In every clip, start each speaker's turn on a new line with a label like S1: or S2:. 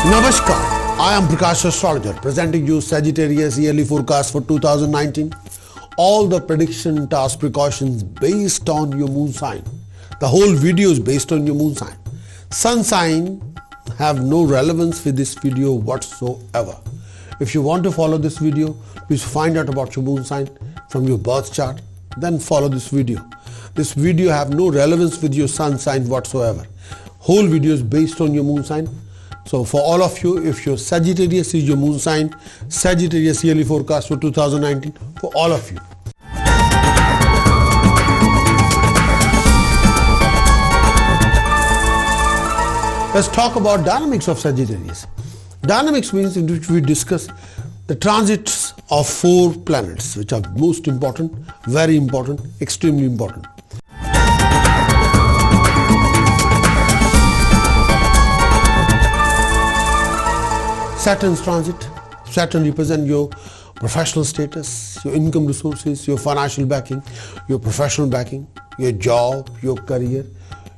S1: Namaskar, I am Prakash Astrologer presenting you Sagittarius yearly forecast for 2019. All the prediction, task, precautions based on your moon sign. The whole video is based on your moon sign. Sun sign have no relevance with this video whatsoever. If you want to follow this video, please find out about your moon sign from your birth chart, then follow this video. This video have no relevance with your sun sign whatsoever. Whole video is based on your moon sign. So for all of you, if your Sagittarius is your moon sign, Sagittarius yearly forecast for 2019 for all of you. Let's talk about dynamics of Sagittarius. Dynamics means in which we discuss the transits of 4 planets, which are most important, very important, extremely important. Saturn's transit. Saturn represents your professional status, your income resources, your financial backing, your professional backing, your job, your career,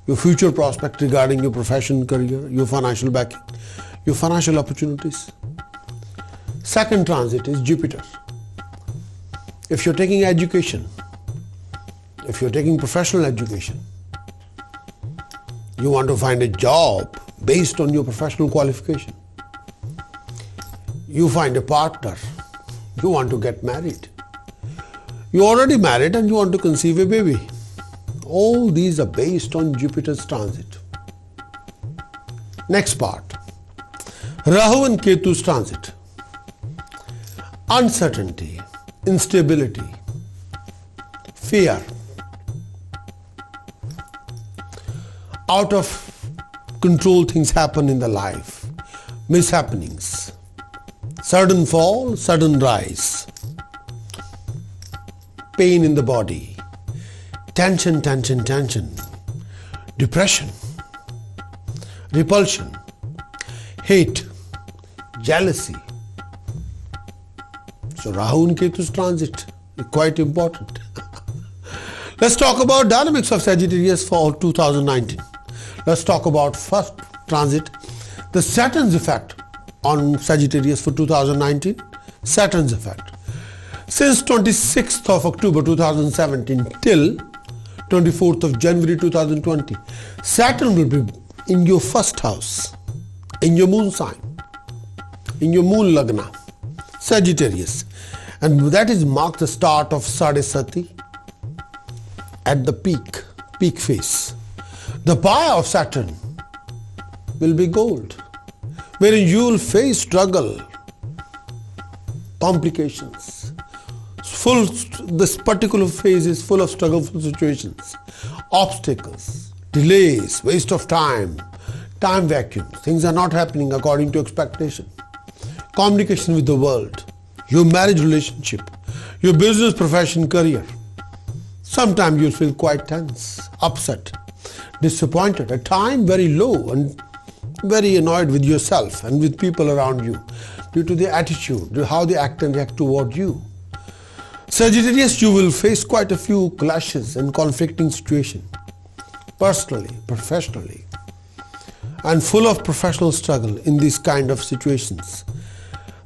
S1: your future prospect regarding your profession, career, your financial backing, your financial opportunities. Second transit is Jupiter. If you're taking education, if you're taking professional education, you want to find a job based on your professional qualification. You find a partner, you want to get married. You're already married and you want to conceive a baby. All these are based on Jupiter's transit. Next part, Rahu and Ketu's transit. Uncertainty, instability, fear, out of control things happen in the life, mishappenings. Sudden fall, sudden rise, pain in the body, tension, depression, repulsion, hate, jealousy. So Rahu and Ketu's transit is quite important. Let's talk about dynamics of Sagittarius for 2019. Let's talk about first transit, the Saturn's effect on Sagittarius for 2019, Saturn's effect. Since 26th of October 2017 till 24th of January 2020, Saturn will be in your first house, in your moon sign, in your moon lagna, Sagittarius. And that is marked the start of Sadesati at the peak phase. The power of Saturn will be gold, wherein you will face struggle, complications. This particular phase is full of struggleful situations, obstacles, delays, waste of time vacuums. Things are not happening according to expectation. Communication with the world, your marriage relationship, your business, profession, career. Sometimes you'll feel quite tense, upset, disappointed, at times very low and very annoyed with yourself and with people around you due to the attitude, how they act and react toward you. Sagittarius, you will face quite a few clashes and conflicting situations, personally, professionally, and full of professional struggle in these kind of situations.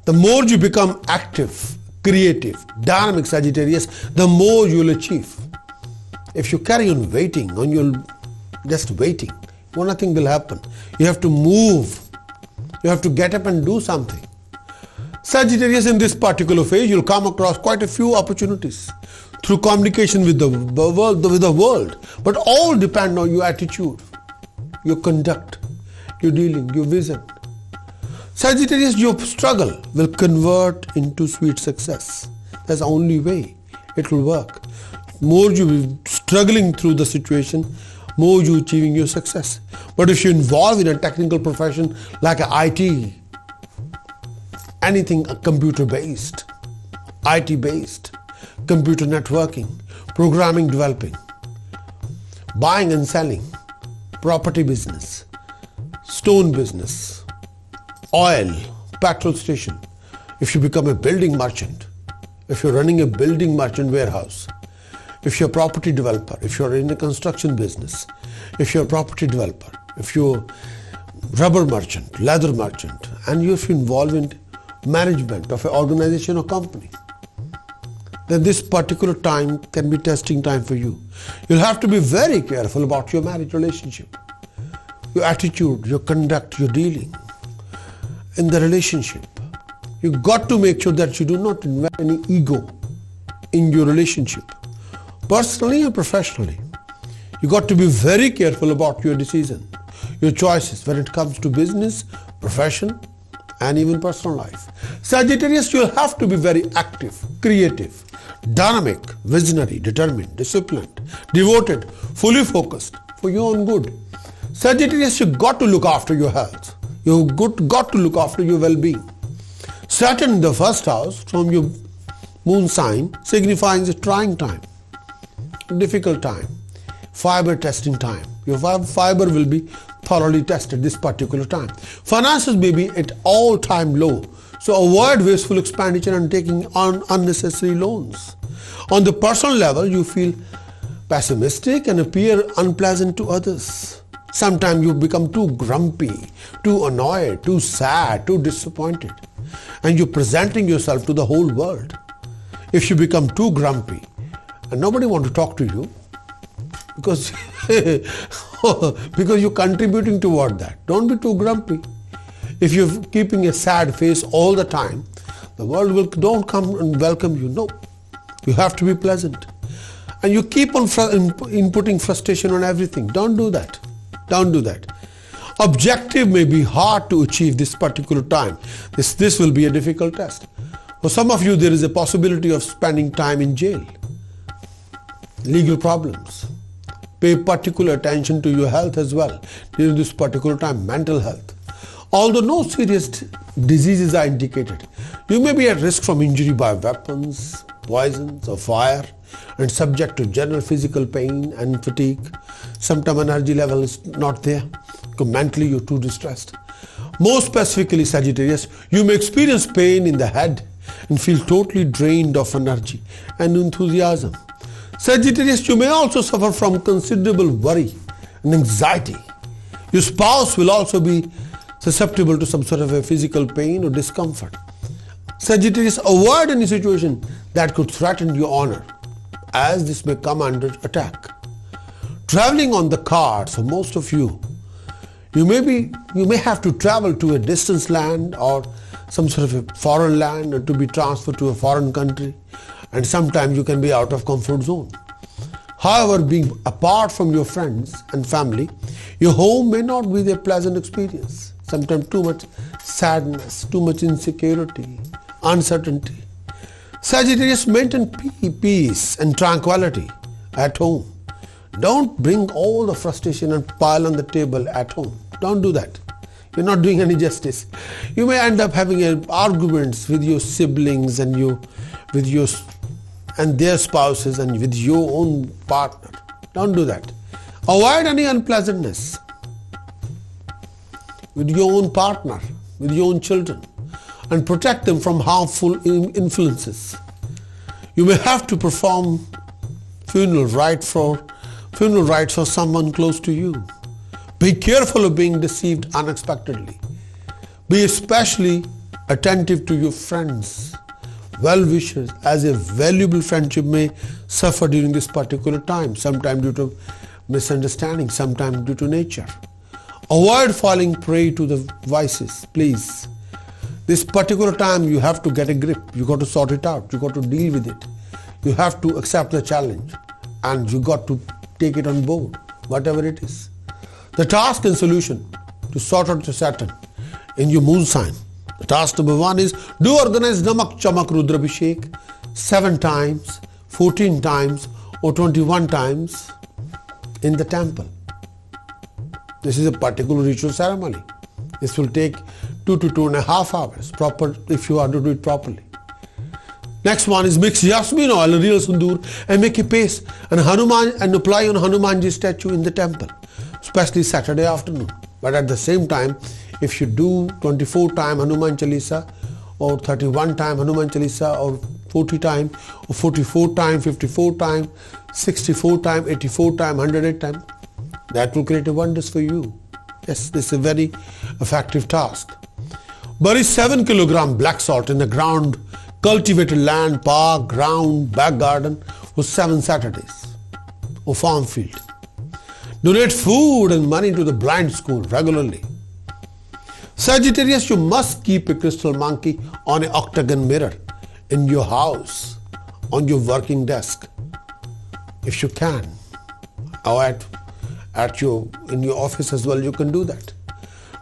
S1: The more you become active, creative, dynamic Sagittarius, the more you will achieve. If you carry on waiting, just waiting, well, nothing will happen. You have to move. You have to get up and do something. Sagittarius, in this particular phase, you'll come across quite a few opportunities through communication with the world. But all depend on your attitude, your conduct, your dealing, your vision. Sagittarius, your struggle will convert into sweet success. That's the only way it will work. More you will be struggling through the situation, more you achieving your success. But if you're involved in a technical profession like IT, anything computer-based, IT-based, computer networking, programming, developing, buying and selling, property business, stone business, oil, petrol station, if you become a building merchant, if you're running a building merchant warehouse, if you're a property developer, if you're in a construction business, if you're a property developer, if you're rubber merchant, leather merchant, and if you involve in management of an organization or company, then this particular time can be testing time for you. You'll have to be very careful about your marriage relationship, your attitude, your conduct, your dealing in the relationship. You've got to make sure that you do not invest any ego in your relationship, personally and professionally. You got to be very careful about your decision, your choices when it comes to business, profession, and even personal life. Sagittarius, you'll have to be very active, creative, dynamic, visionary, determined, disciplined, devoted, fully focused for your own good. Sagittarius, you've got to look after your health. You've got to look after your well-being. Saturn in the first house from your moon sign signifies a trying time, difficult time, fiber testing time. Your fiber will be thoroughly tested this particular time. Finances may be at all-time low, so avoid wasteful expenditure and taking on unnecessary loans. On the personal level, you feel pessimistic and appear unpleasant to others. Sometimes you become too grumpy, too annoyed, too sad, too disappointed, and you're presenting yourself to the whole world. If you become too grumpy and nobody wants to talk to you because you're contributing toward that, don't be too grumpy. If you're keeping a sad face all the time, the world don't come and welcome you. No, you have to be pleasant. And you keep on inputting frustration on everything. Don't do that. Don't do that. Objective may be hard to achieve this particular time. This will be a difficult test. For some of you, there is a possibility of spending time in jail. Legal problems. Pay particular attention to your health as well during this particular time, mental health. Although no serious diseases are indicated, you may be at risk from injury by weapons, poisons or fire, and subject to general physical pain and fatigue. Sometimes energy level is not there because mentally you're too distressed. More specifically, Sagittarius, you may experience pain in the head and feel totally drained of energy and enthusiasm. Sagittarius, you may also suffer from considerable worry and anxiety. Your spouse will also be susceptible to some sort of a physical pain or discomfort. Sagittarius, avoid any situation that could threaten your honor, as this may come under attack. Traveling on the cards for most of you, you may have to travel to a distant land or some sort of a foreign land or to be transferred to a foreign country, and sometimes you can be out of comfort zone. However, being apart from your friends and family, your home may not be a pleasant experience. Sometimes too much sadness, too much insecurity, uncertainty. Sagittarius, maintain peace and tranquility at home. Don't bring all the frustration and pile on the table at home. Don't do that. You're not doing any justice. You may end up having arguments with your siblings and their spouses and with your own partner. Don't do that. Avoid any unpleasantness with your own partner, with your own children, and protect them from harmful influences. You may have to perform funeral rites for someone close to you. Be careful of being deceived unexpectedly. Be especially attentive to your friends, well-wishers, as a valuable friendship may suffer during this particular time, sometimes due to misunderstanding, sometimes due to nature. Avoid falling prey to the vices, please. This particular time you have to get a grip. You got to sort it out. You got to deal with it. You have to accept the challenge and you got to take it on board, whatever it is. The task and solution to sort out the Saturn in your moon sign. The task number 1 is do organize Namak Chamak Rudrabhishek 7 times, 14 times or 21 times in the temple. This is a particular ritual ceremony. This will take 2 to 2.5 hours proper if you are to do it properly. Next one is mix Yasmin oil and real sindoor and make a paste and apply on Hanumanji statue in the temple, especially Saturday afternoon. But at the same time, if you do 24 time Hanuman Chalisa or 31 time Hanuman Chalisa or 40 time or 44 time, 54 time, 64 time, 84 time, 108 time, that will create wonders for you. Yes, this is a very effective task. Bury 7 kilogram black salt in the ground, cultivated land, park, ground, back garden for 7 Saturdays or farm field. Donate food and money to the blind school regularly. Sagittarius, you must keep a crystal monkey on an octagon mirror in your house, on your working desk, if you can, or in your office as well, you can do that.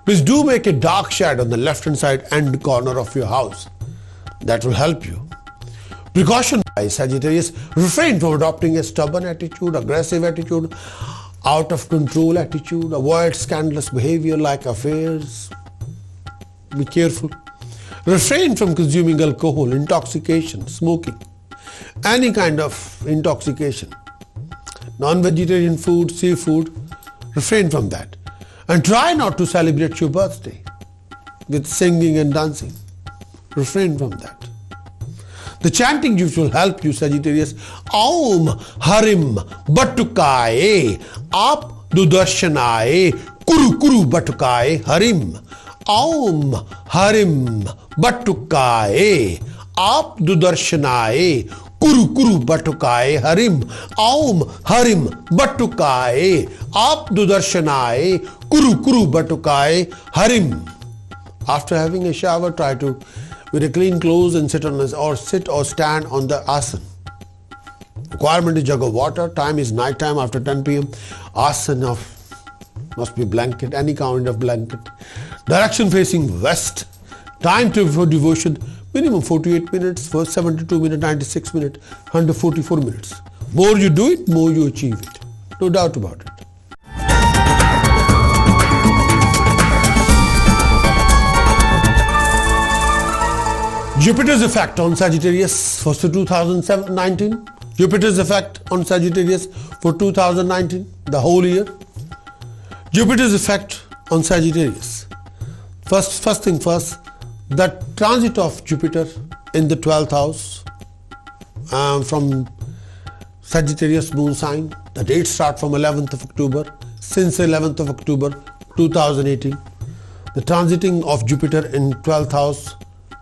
S1: Please do make a dark shade on the left hand side end corner of your house. That will help you. Precaution by Sagittarius, refrain from adopting a stubborn attitude, aggressive attitude, out of control attitude. Avoid scandalous behavior like affairs. Be careful. Refrain from consuming alcohol, intoxication, smoking, any kind of intoxication. Non-vegetarian food, seafood, refrain from that. And try not to celebrate your birthday with singing and dancing. Refrain from that. The chanting which will help you, Sagittarius, Aum Harim Batukaye Ap Dudarshanaye Kuru Kuru Batukaye Harim. Aum Harim Batukaye Ap Dudarshanaye Kuru Kuru Batukaye Harim. Aum Harim Batukaye Ap Dudarshanaye Kuru Kuru Batukaye Harim. After having a shower, try to with a clean clothes and sit or stand on the asana. Requirement is jug of water. Time is night time after 10 p.m. Asana must be blanket, any kind of blanket. Direction facing west. Time for devotion minimum 48 minutes, first 72 minutes, 96 minutes, 144 minutes. More you do it, more you achieve it. No doubt about it. Jupiter's effect on Sagittarius for 2019. Jupiter's effect on Sagittarius for 2019, the whole year. Jupiter's effect on Sagittarius. First thing first, the transit of Jupiter in the 12th house from Sagittarius moon sign. The dates start from 11th of October. Since 11th of October 2018, the transiting of Jupiter in 12th house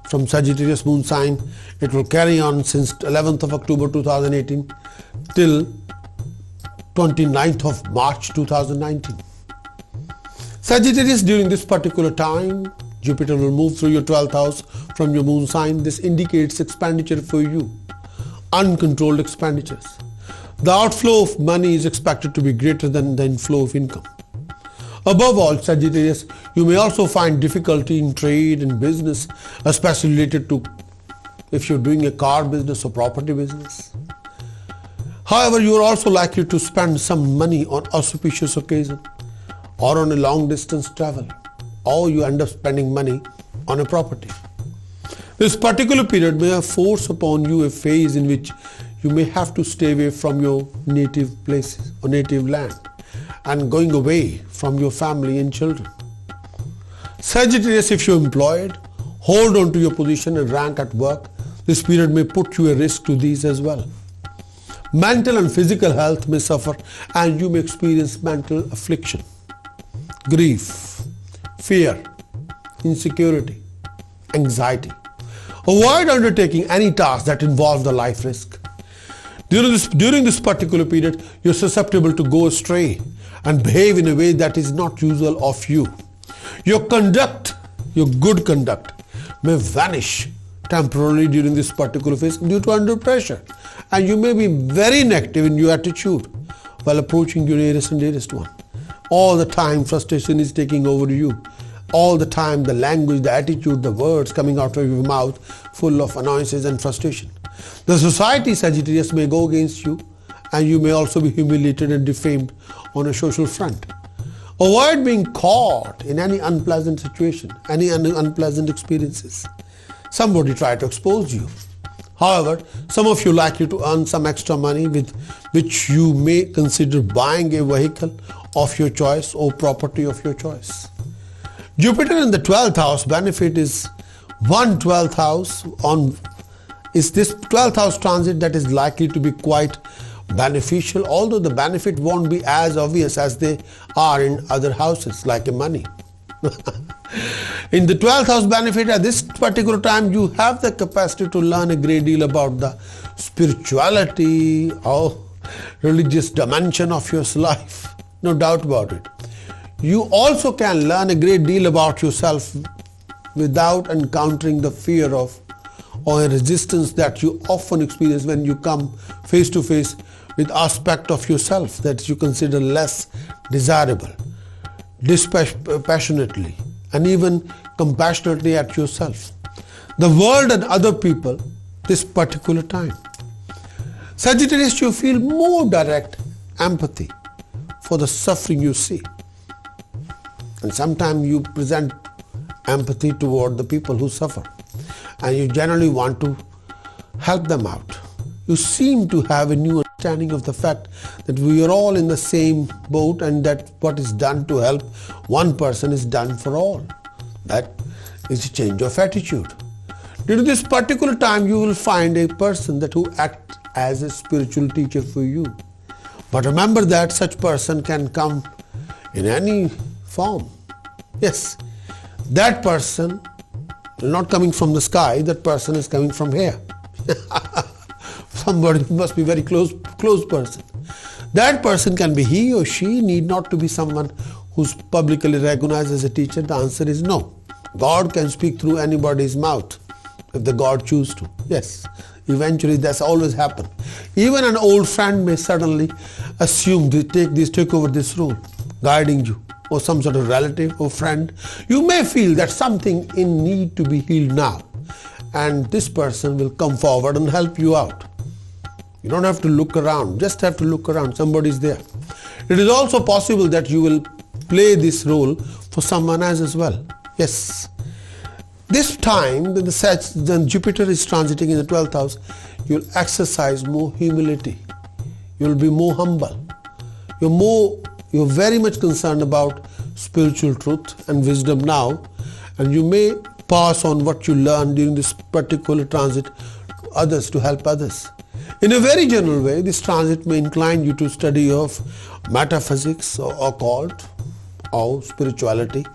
S1: from Sagittarius moon sign, it will carry on since 11th of October 2018 till 29th of March 2019. Sagittarius, during this particular time, Jupiter will move through your 12th house from your moon sign. This indicates expenditure for you, uncontrolled expenditures. The outflow of money is expected to be greater than the inflow of income. Above all, Sagittarius, you may also find difficulty in trade and business, especially related to if you're doing a car business or property business. However, you are also likely to spend some money on auspicious occasion or on a long distance travel, or you end up spending money on a property. This particular period may force upon you a phase in which you may have to stay away from your native places or native land, and going away from your family and children. Sagittarius, if you're employed, hold on to your position and rank at work. This period may put you a risk to these as well. Mental and physical health may suffer and you may experience mental affliction, grief, fear, insecurity, anxiety. Avoid undertaking any task that involves the life risk. During this particular period, you're susceptible to go astray and behave in a way that is not usual of you. Your good conduct may vanish temporarily during this particular phase due to under pressure, and you may be very negative in your attitude while approaching your nearest and dearest one. All the time frustration is taking over you. All the time the language, the attitude, the words coming out of your mouth full of annoyances and frustration. The society, Sagittarius, may go against you, and you may also be humiliated and defamed on a social front. Avoid being caught in any unpleasant situation, any unpleasant experiences. Somebody try to expose you. However, some of you likely to earn some extra money with which you may consider buying a vehicle of your choice or property of your choice. Jupiter in the 12th house benefit is 1/12th house is this 12th house transit that is likely to be quite beneficial, although the benefit won't be as obvious as they are in other houses like money. In the 12th house benefit, at this particular time, you have the capacity to learn a great deal about the spirituality or religious dimension of your life. No doubt about it. You also can learn a great deal about yourself without encountering the fear of or a resistance that you often experience when you come face to face with aspect of yourself that you consider less desirable, dispassionately, and even compassionately at yourself, the world and other people this particular time. Sagittarius, you feel more direct empathy for the suffering you see. And sometimes you present empathy toward the people who suffer. And you generally want to help them out. You seem to have a new understanding of the fact that we are all in the same boat and that what is done to help one person is done for all. That is a change of attitude. During this particular time, you will find a person that who acts as a spiritual teacher for you. But remember that such person can come in any form. Yes, that person is not coming from the sky, that person is coming from here. Somebody must be very close person. That person can be he or she, need not to be someone who's publicly recognized as a teacher. The answer is no. God can speak through anybody's mouth if the God choose to. Yes, eventually that's always happened. Even an old friend may suddenly assume to take over this role, guiding you, or some sort of relative or friend. You may feel that something in need to be healed now, and this person will come forward and help you out. You don't have to look around, just have to look around, somebody's there. It is also possible that you will play this role for someone else as well. Yes. This time, when Jupiter is transiting in the 12th house, you'll exercise more humility. You'll be more humble. You're very much concerned about spiritual truth and wisdom now, and you may pass on what you learn during this particular transit to others to help others. In a very general way, this transit may incline you to study of metaphysics or occult or spirituality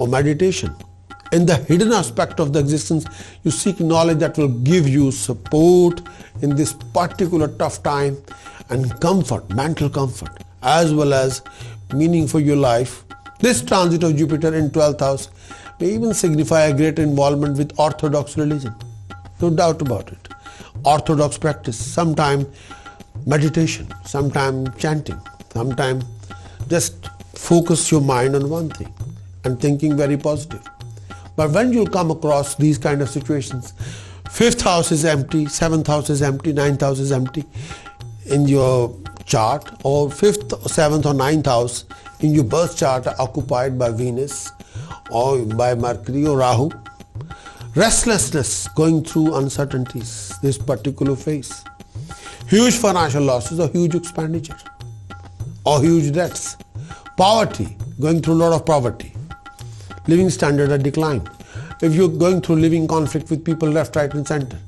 S1: or meditation. In the hidden aspect of the existence, you seek knowledge that will give you support in this particular tough time and comfort, mental comfort, as well as meaning for your life. This transit of Jupiter in 12th house may even signify a greater involvement with orthodox religion. No doubt about it. Orthodox practice, sometime meditation, sometime chanting, sometime just focus your mind on one thing and thinking very positive. But when you come across these kind of situations, 5th house is empty, 7th house is empty, 9th house is empty in your chart, or 5th, 7th or 9th house in your birth chart are occupied by Venus or by Mercury or Rahu. Restlessness, going through uncertainties, this particular phase. Huge financial losses or huge expenditure or huge debts. Poverty, going through a lot of poverty. Living standard at decline. If you're going through living conflict with people left, right and center,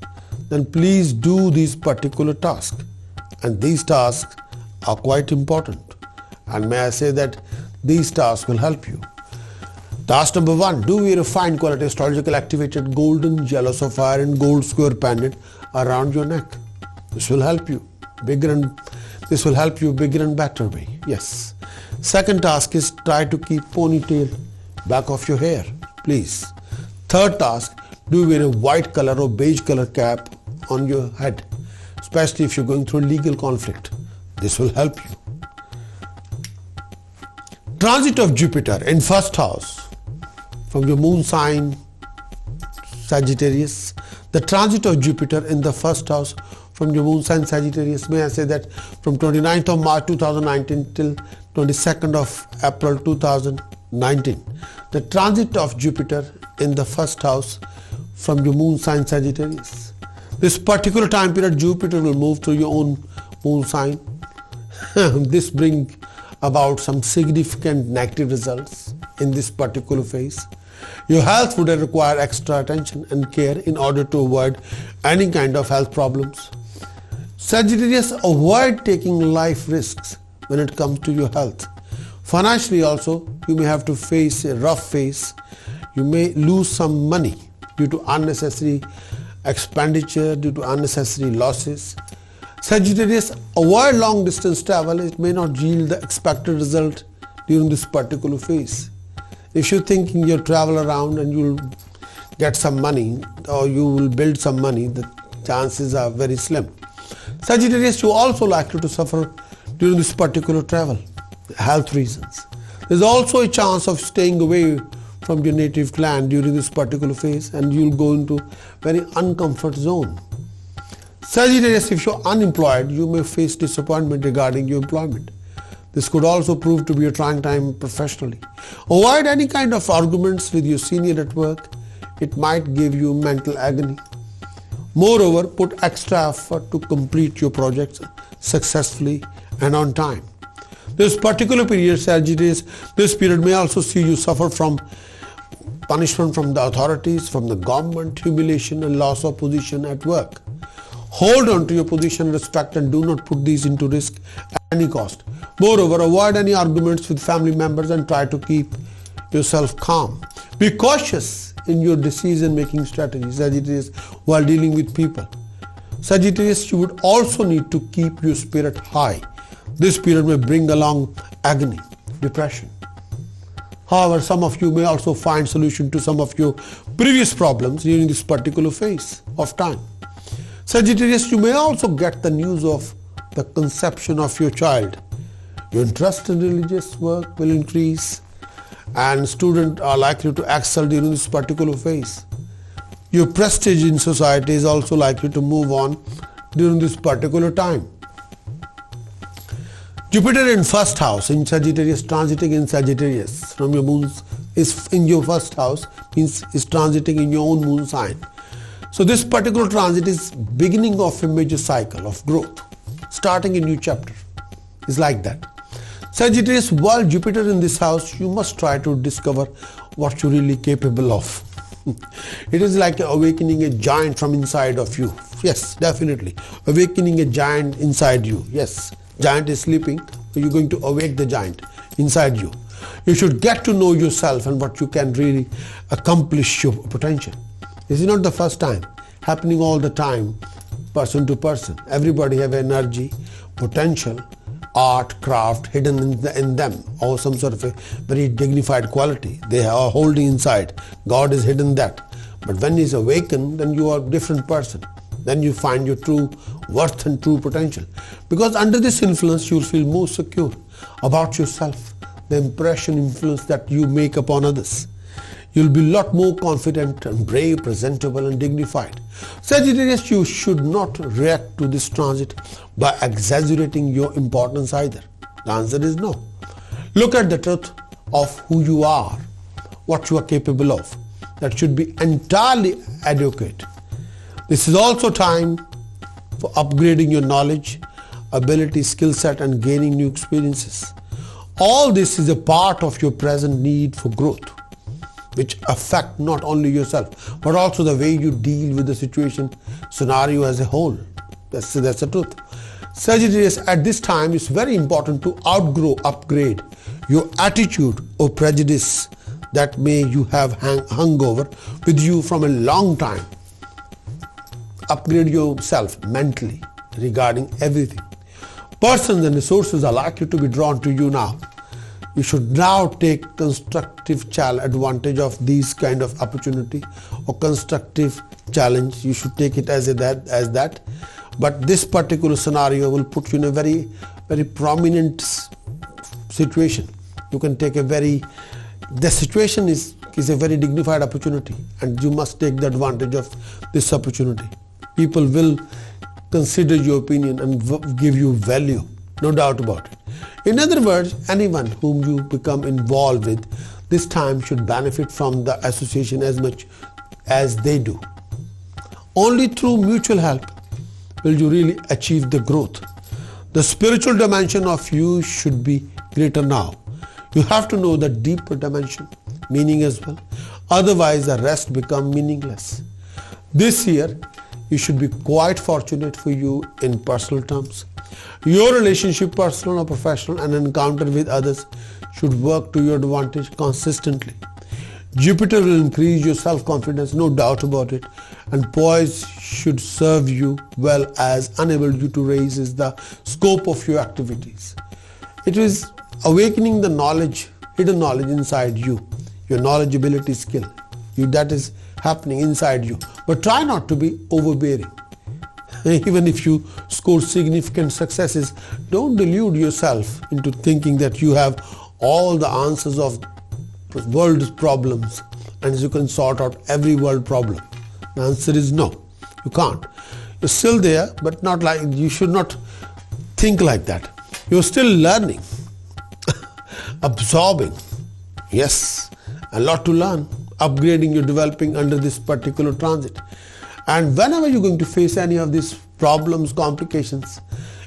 S1: then please do these particular tasks. And these tasks are quite important. And may I say that these tasks will help you. Task number 1, do wear a fine quality astrological activated golden, yellow sapphire and gold square pendant around your neck. This will help you bigger and better way. Yes. Second task is try to keep ponytail back of your hair, please. Third task, do wear a white color or beige color cap on your head, especially if you're going through a legal conflict. This will help you. Transit of Jupiter in 1st house from your moon sign Sagittarius. The transit of Jupiter in the 1st house from your moon sign Sagittarius, may I say that from 29th of March 2019 till 22nd of April 2019. The transit of Jupiter in the 1st house from your moon sign Sagittarius. This particular time period, Jupiter will move through your own moon sign. This brings about some significant negative results in this particular phase. Your health would require extra attention and care in order to avoid any kind of health problems. Sagittarius, avoid taking life risks when it comes to your health. Financially also, you may have to face a rough phase. You may lose some money due to unnecessary expenditure, due to unnecessary losses. Sagittarius, avoid long distance travel. It may not yield the expected result during this particular phase. If you're thinking you'll travel around and you'll get some money or you will build some money, the chances are very slim. Sagittarius, you also likely to suffer during this particular travel, health reasons. There's also a chance of staying away from your native land during this particular phase, and you'll go into very uncomfort zone. Sagittarius, if you're unemployed, you may face disappointment regarding your employment. This could also prove to be a trying time professionally. Avoid any kind of arguments with your senior at work. It might give you mental agony. Moreover, put extra effort to complete your projects successfully and on time. This particular period, Sagittarius, this period may also see you suffer from punishment from the authorities, from the government, humiliation and loss of position at work. Hold on to your position, respect, and do not put these into risk at any cost. Moreover, avoid any arguments with family members and try to keep yourself calm. Be cautious in your decision-making strategy, Sagittarius, while dealing with people. Sagittarius, you would also need to keep your spirit high. This period may bring along agony, depression. However, some of you may also find solution to some of your previous problems during this particular phase of time. Sagittarius, you may also get the news of the conception of your child. Your interest in religious work will increase and students are likely to excel during this particular phase. Your prestige in society is also likely to move on during this particular time. Jupiter in first house in Sagittarius, transiting in Sagittarius from your moon is in your first house, means is transiting in your own moon sign. So this particular transit is beginning of a major cycle of growth, starting a new chapter. It's like that. Sagittarius, while Jupiter in this house, you must try to discover what you're really capable of. It is like awakening a giant from inside of you. Yes, definitely. Awakening a giant inside you. Yes, giant is sleeping, so you're going to awake the giant inside you. You should get to know yourself and what you can really accomplish your potential. This is not the first time, happening all the time, person to person. Everybody have energy, potential, art, craft hidden in them, or some sort of a very dignified quality they are holding inside. God is hidden that. But when he's awakened, then you are a different person. Then you find your true worth and true potential. Because under this influence, you'll feel more secure about yourself, the impression, influence that you make upon others. You'll be a lot more confident and brave, presentable and dignified. Sagittarius, you should not react to this transit by exaggerating your importance either. The answer is no. Look at the truth of who you are, what you are capable of. That should be entirely adequate. This is also time for upgrading your knowledge, ability, skill set and gaining new experiences. All this is a part of your present need for growth, which affect not only yourself, but also the way you deal with the situation, scenario as a whole. That's the truth. Sagittarius, at this time, it's very important to upgrade your attitude or prejudice that may you have hung over with you from a long time. Upgrade yourself mentally regarding everything. Persons and resources are likely to be drawn to you now. You should now take constructive advantage of these kind of opportunity or constructive challenge. You should take it as that. But this particular scenario will put you in a very, very prominent situation. You can take the situation is a very dignified opportunity and you must take the advantage of this opportunity. People will consider your opinion and give you value, no doubt about it. In other words, anyone whom you become involved with this time should benefit from the association as much as they do. Only through mutual help will you really achieve the growth. The spiritual dimension of you should be greater now. You have to know the deeper dimension, meaning as well. Otherwise, the rest become meaningless. This year, you should be quite fortunate for you in personal terms. Your relationship, personal or professional, and encounter with others should work to your advantage consistently. Jupiter will increase your self-confidence, no doubt about it, and poise should serve you well as enable you to raise the scope of your activities. It is awakening the knowledge, hidden knowledge inside you, your knowledge, ability, skill. That is happening inside you. But try not to be overbearing. Even if you score significant successes, don't delude yourself into thinking that you have all the answers of the world's problems and you can sort out every world problem. The answer is no, you can't. You're still there, but not like, you should not think like that. You're still learning, absorbing. Yes, a lot to learn, upgrading, you're developing under this particular transit. And whenever you're going to face any of these problems, complications,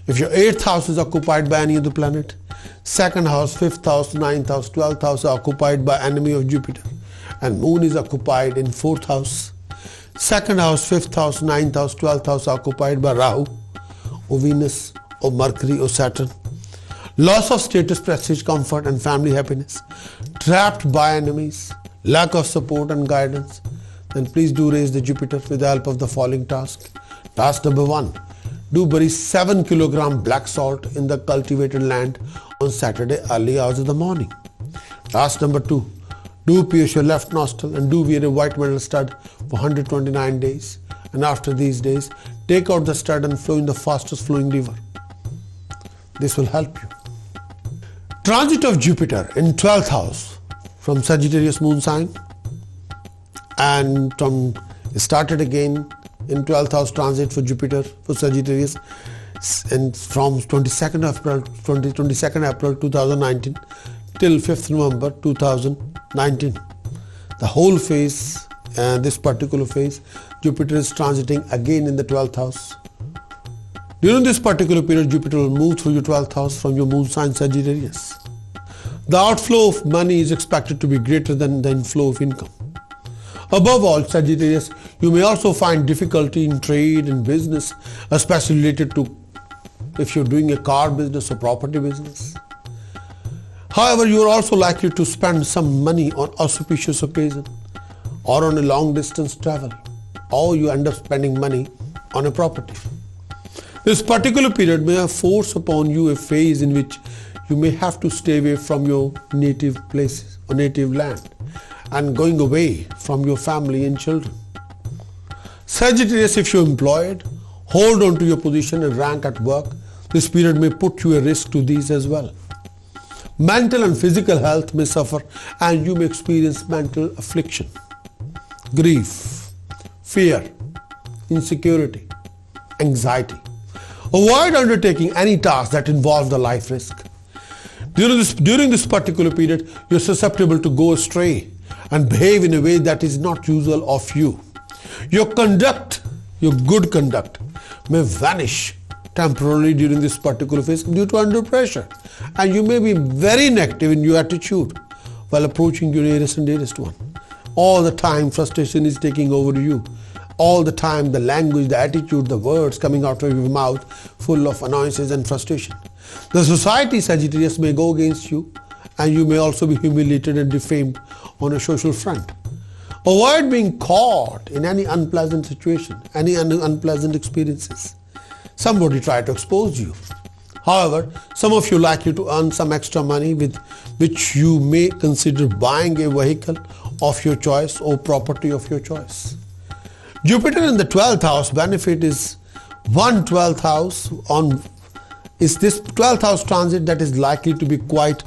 S1: if your 8th house is occupied by any other planet, 2nd house, 5th house, 9th house, 12th house are occupied by enemy of Jupiter, and Moon is occupied in 4th house. 2nd house, 5th house, 9th house, 12th house are occupied by Rahu, or Venus, or Mercury, or Saturn. Loss of status, prestige, comfort, and family happiness. Trapped by enemies, lack of support and guidance. Then please do raise the Jupiter with the help of the following task. Task number 1. Do bury 7 kg black salt in the cultivated land on Saturday early hours of the morning. Task number 2. Do pierce your left nostril and do wear a white metal stud for 129 days. And after these days, take out the stud and flow in the fastest flowing river. This will help you. Transit of Jupiter in 12th house from Sagittarius moon sign, and started again in 12th house transit for Jupiter for Sagittarius, and from 22nd April 2019 till 5th November 2019. The whole phase, this particular phase, Jupiter is transiting again in the 12th house. During this particular period, Jupiter will move through your 12th house from your moon sign Sagittarius. The outflow of money is expected to be greater than the inflow of income. Above all, Sagittarius, you may also find difficulty in trade and business, especially related to if you're doing a car business or property business. However, you are also likely to spend some money on auspicious occasion or on a long distance travel, or you end up spending money on a property. This particular period may force upon you a phase in which you may have to stay away from your native places or native land and going away from your family and children. Sagittarius, if you're employed, hold on to your position and rank at work. This period may put you at risk to these as well. Mental and physical health may suffer and you may experience mental affliction, grief, fear, insecurity, anxiety. Avoid undertaking any task that involves the life risk. During this particular period, you're susceptible to go astray and behave in a way that is not usual of you. Your good conduct, may vanish temporarily during this particular phase due to under pressure, and you may be very negative in your attitude while approaching your nearest and dearest one. All the time frustration is taking over you. All the time the language, the attitude, the words coming out of your mouth full of annoyances and frustration. The society, Sagittarius, may go against you, and you may also be humiliated and defamed on a social front. Avoid being caught in any unpleasant situation, any unpleasant experiences. Somebody tried to expose you. However, some of you are likely to earn some extra money with which you may consider buying a vehicle of your choice or property of your choice. Jupiter in the 12th house benefit is this 12th house transit that is likely to be quite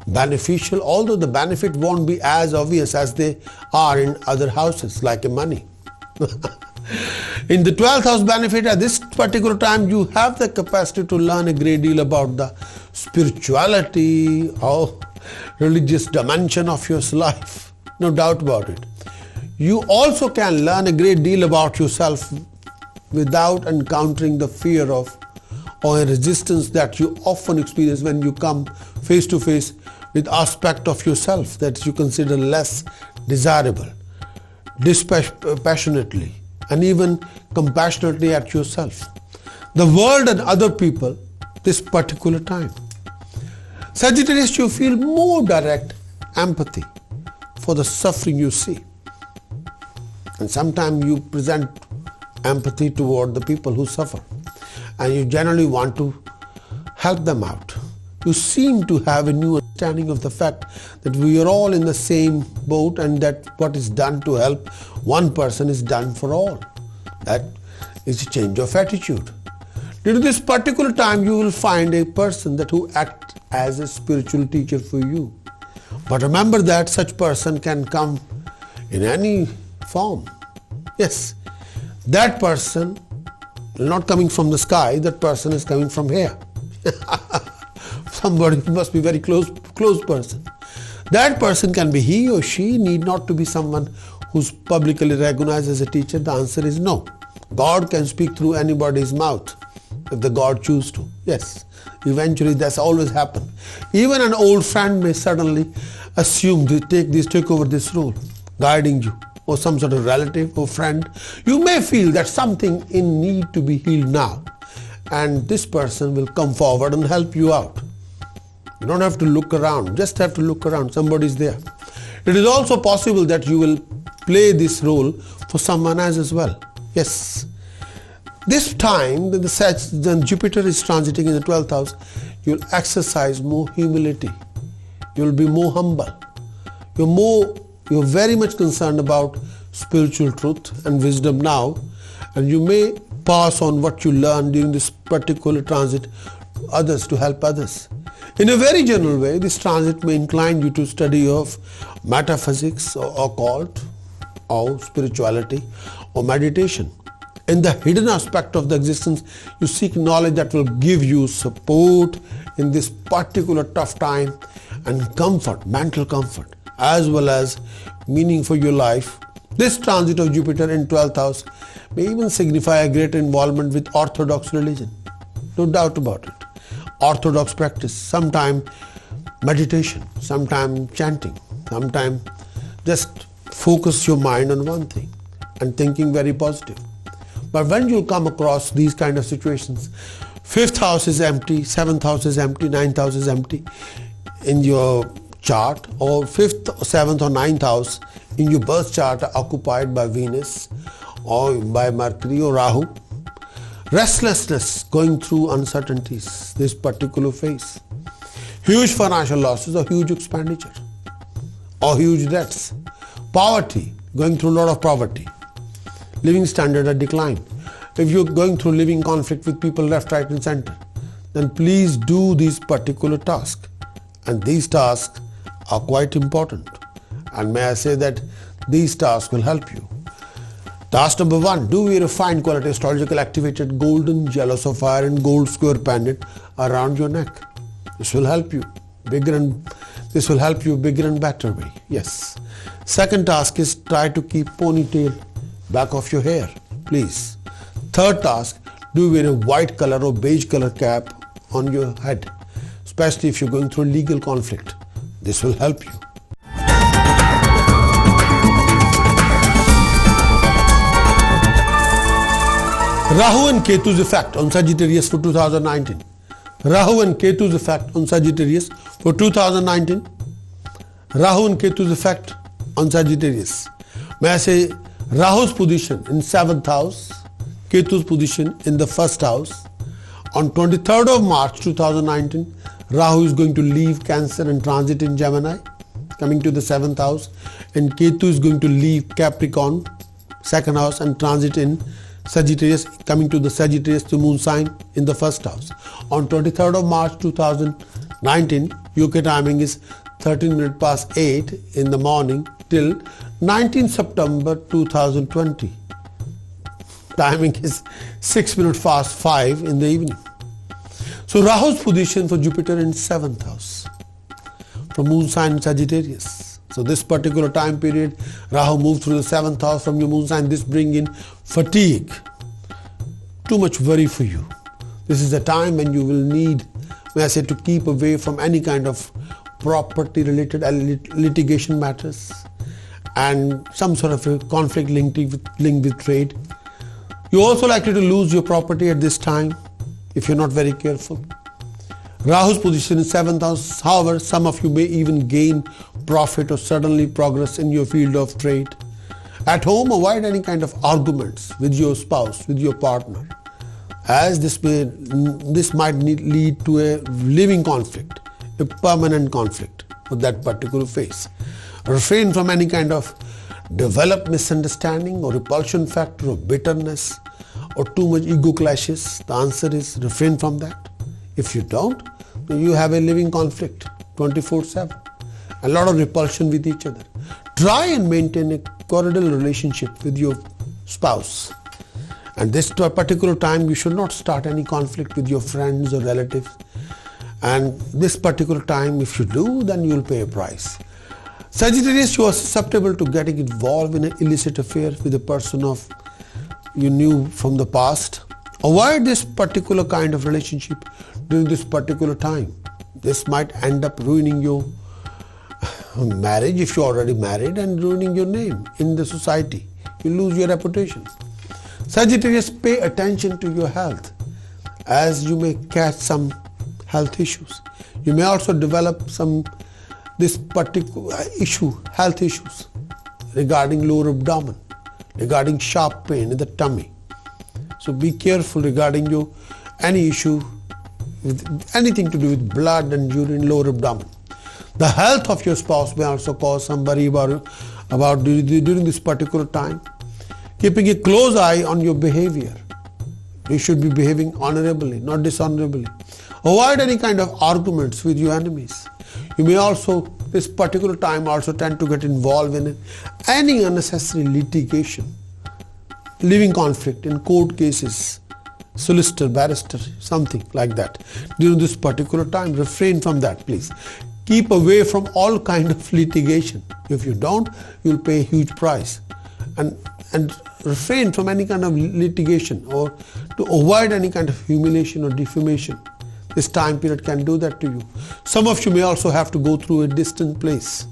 S1: beneficial, although the benefit won't be as obvious as they are in other houses like money. In the 12th house benefit at this particular time, you have the capacity to learn a great deal about the spirituality or religious dimension of your life, no doubt about it. You also can learn a great deal about yourself without encountering the fear of or a resistance that you often experience when you come face to face with aspect of yourself that you consider less desirable, dispassionately and even compassionately at yourself, the world and other people this particular time. Sagittarius, you feel more direct empathy for the suffering you see. And sometimes you present empathy toward the people who suffer, and you generally want to help them out. You seem to have a new understanding of the fact that we are all in the same boat, and that what is done to help one person is done for all. That is a change of attitude. During this particular time, you will find a person that who acts as a spiritual teacher for you. But remember that such person can come in any form. Yes, that person is not coming from the sky, that person is coming from here. Somebody must be very close person. That person can be he or she, need not to be someone who's publicly recognized as a teacher. The answer is no. God can speak through anybody's mouth if the God choose to. Yes, eventually that's always happened. Even an old friend may suddenly assume to take over this role, guiding you, or some sort of relative or friend. You may feel that something in need to be healed now, and this person will come forward and help you out. You don't have to look around, just have to look around, somebody's there. It is also possible that you will play this role for someone else as well. Yes. This time, when Jupiter is transiting in the 12th house, you'll exercise more humility. You'll be more humble. You're very much concerned about spiritual truth and wisdom now, and you may pass on what you learn during this particular transit to others, to help others. In a very general way, this transit may incline you to study of metaphysics or occult or spirituality or meditation. In the hidden aspect of the existence, you seek knowledge that will give you support in this particular tough time, and comfort, mental comfort, as well as meaning for your life. This transit of Jupiter in 12th house may even signify a greater involvement with orthodox religion. No doubt about it. Orthodox practice, sometime meditation, sometime chanting, sometime just focus your mind on one thing and thinking very positive. But when you come across these kind of situations, 5th house is empty, 7th house is empty, 9th house is empty in your chart, or 5th, 7th or 9th house in your birth chart are occupied by Venus or by Mercury or Rahu. Restlessness, going through uncertainties, this particular phase. Huge financial losses or huge expenditure or huge debts. Poverty, going through a lot of poverty. Living standard at decline. If you're going through living conflict with people left, right and center, then please do these particular tasks. And these tasks are quite important. And may I say that these tasks will help you. Task number 1, do wear a fine quality astrological activated golden, yellow sapphire and gold square pendant around your neck. This will help you bigger and better way. Yes. Second task is try to keep ponytail back of your hair, please. Third task, do wear a white color or beige color cap on your head, especially if you're going through a legal conflict. This will help you. Rahu and Ketu's effect on Sagittarius for 2019. Rahu and Ketu's effect on Sagittarius for 2019. Rahu and Ketu's effect on Sagittarius. May I say Rahu's position in 7th house, Ketu's position in the 1st house. On 23rd of March 2019, Rahu is going to leave Cancer and transit in Gemini, coming to the 7th house, and Ketu is going to leave Capricorn, 2nd house, and transit in Sagittarius, coming to the Sagittarius, the moon sign, in the 1st house. On 23rd of March 2019, UK timing is 13 minutes past 8 in the morning till 19 September 2020. Timing is 6 minutes past 5 in the evening. So Rahu's position for Jupiter in 7th house from moon sign Sagittarius. So this particular time period, Rahu moved through the 7th house from your moon sign. This brings in fatigue, too much worry for you. This is a time when you will need, may I say, to keep away from any kind of property related litigation matters and some sort of a conflict linked with trade. You're also likely to lose your property at this time if you're not very careful. Rahu's position in 7th house. However, some of you may even gain profit or suddenly progress in your field of trade. At home, avoid any kind of arguments with your spouse, with your partner, as this might lead to a living conflict, a permanent conflict for that particular phase. Refrain from any kind of developed misunderstanding or repulsion factor or bitterness or too much ego clashes. The answer is refrain from that. If you don't, then you have a living conflict 24/7. A lot of repulsion with each other. Try and maintain a cordial relationship with your spouse. And this particular time, you should not start any conflict with your friends or relatives. And this particular time, if you do, then you will pay a price. Sagittarius, you are susceptible to getting involved in an illicit affair with a person you knew from the past. Avoid this particular kind of relationship during this particular time. This might end up ruining your marriage if you're already married and ruining your name in the society. You lose your reputation. Sagittarius, pay attention to your health, as you may catch some health issues. You may also develop this particular health issues regarding lower abdomen, regarding sharp pain in the tummy. So be careful regarding any issue with anything to do with blood and urine, lower abdomen. The health of your spouse may also cause some worry about during this particular time. Keeping a close eye on your behavior. You should be behaving honorably, not dishonorably. Avoid any kind of arguments with your enemies. You may also, this particular time, also tend to get involved in any unnecessary litigation, living conflict in court cases, solicitor, barrister, something like that. During this particular time, refrain from that, please. Keep away from all kind of litigation. If you don't, you'll pay a huge price. And refrain from any kind of litigation or to avoid any kind of humiliation or defamation. This time period can do that to you. Some of you may also have to go through a distant place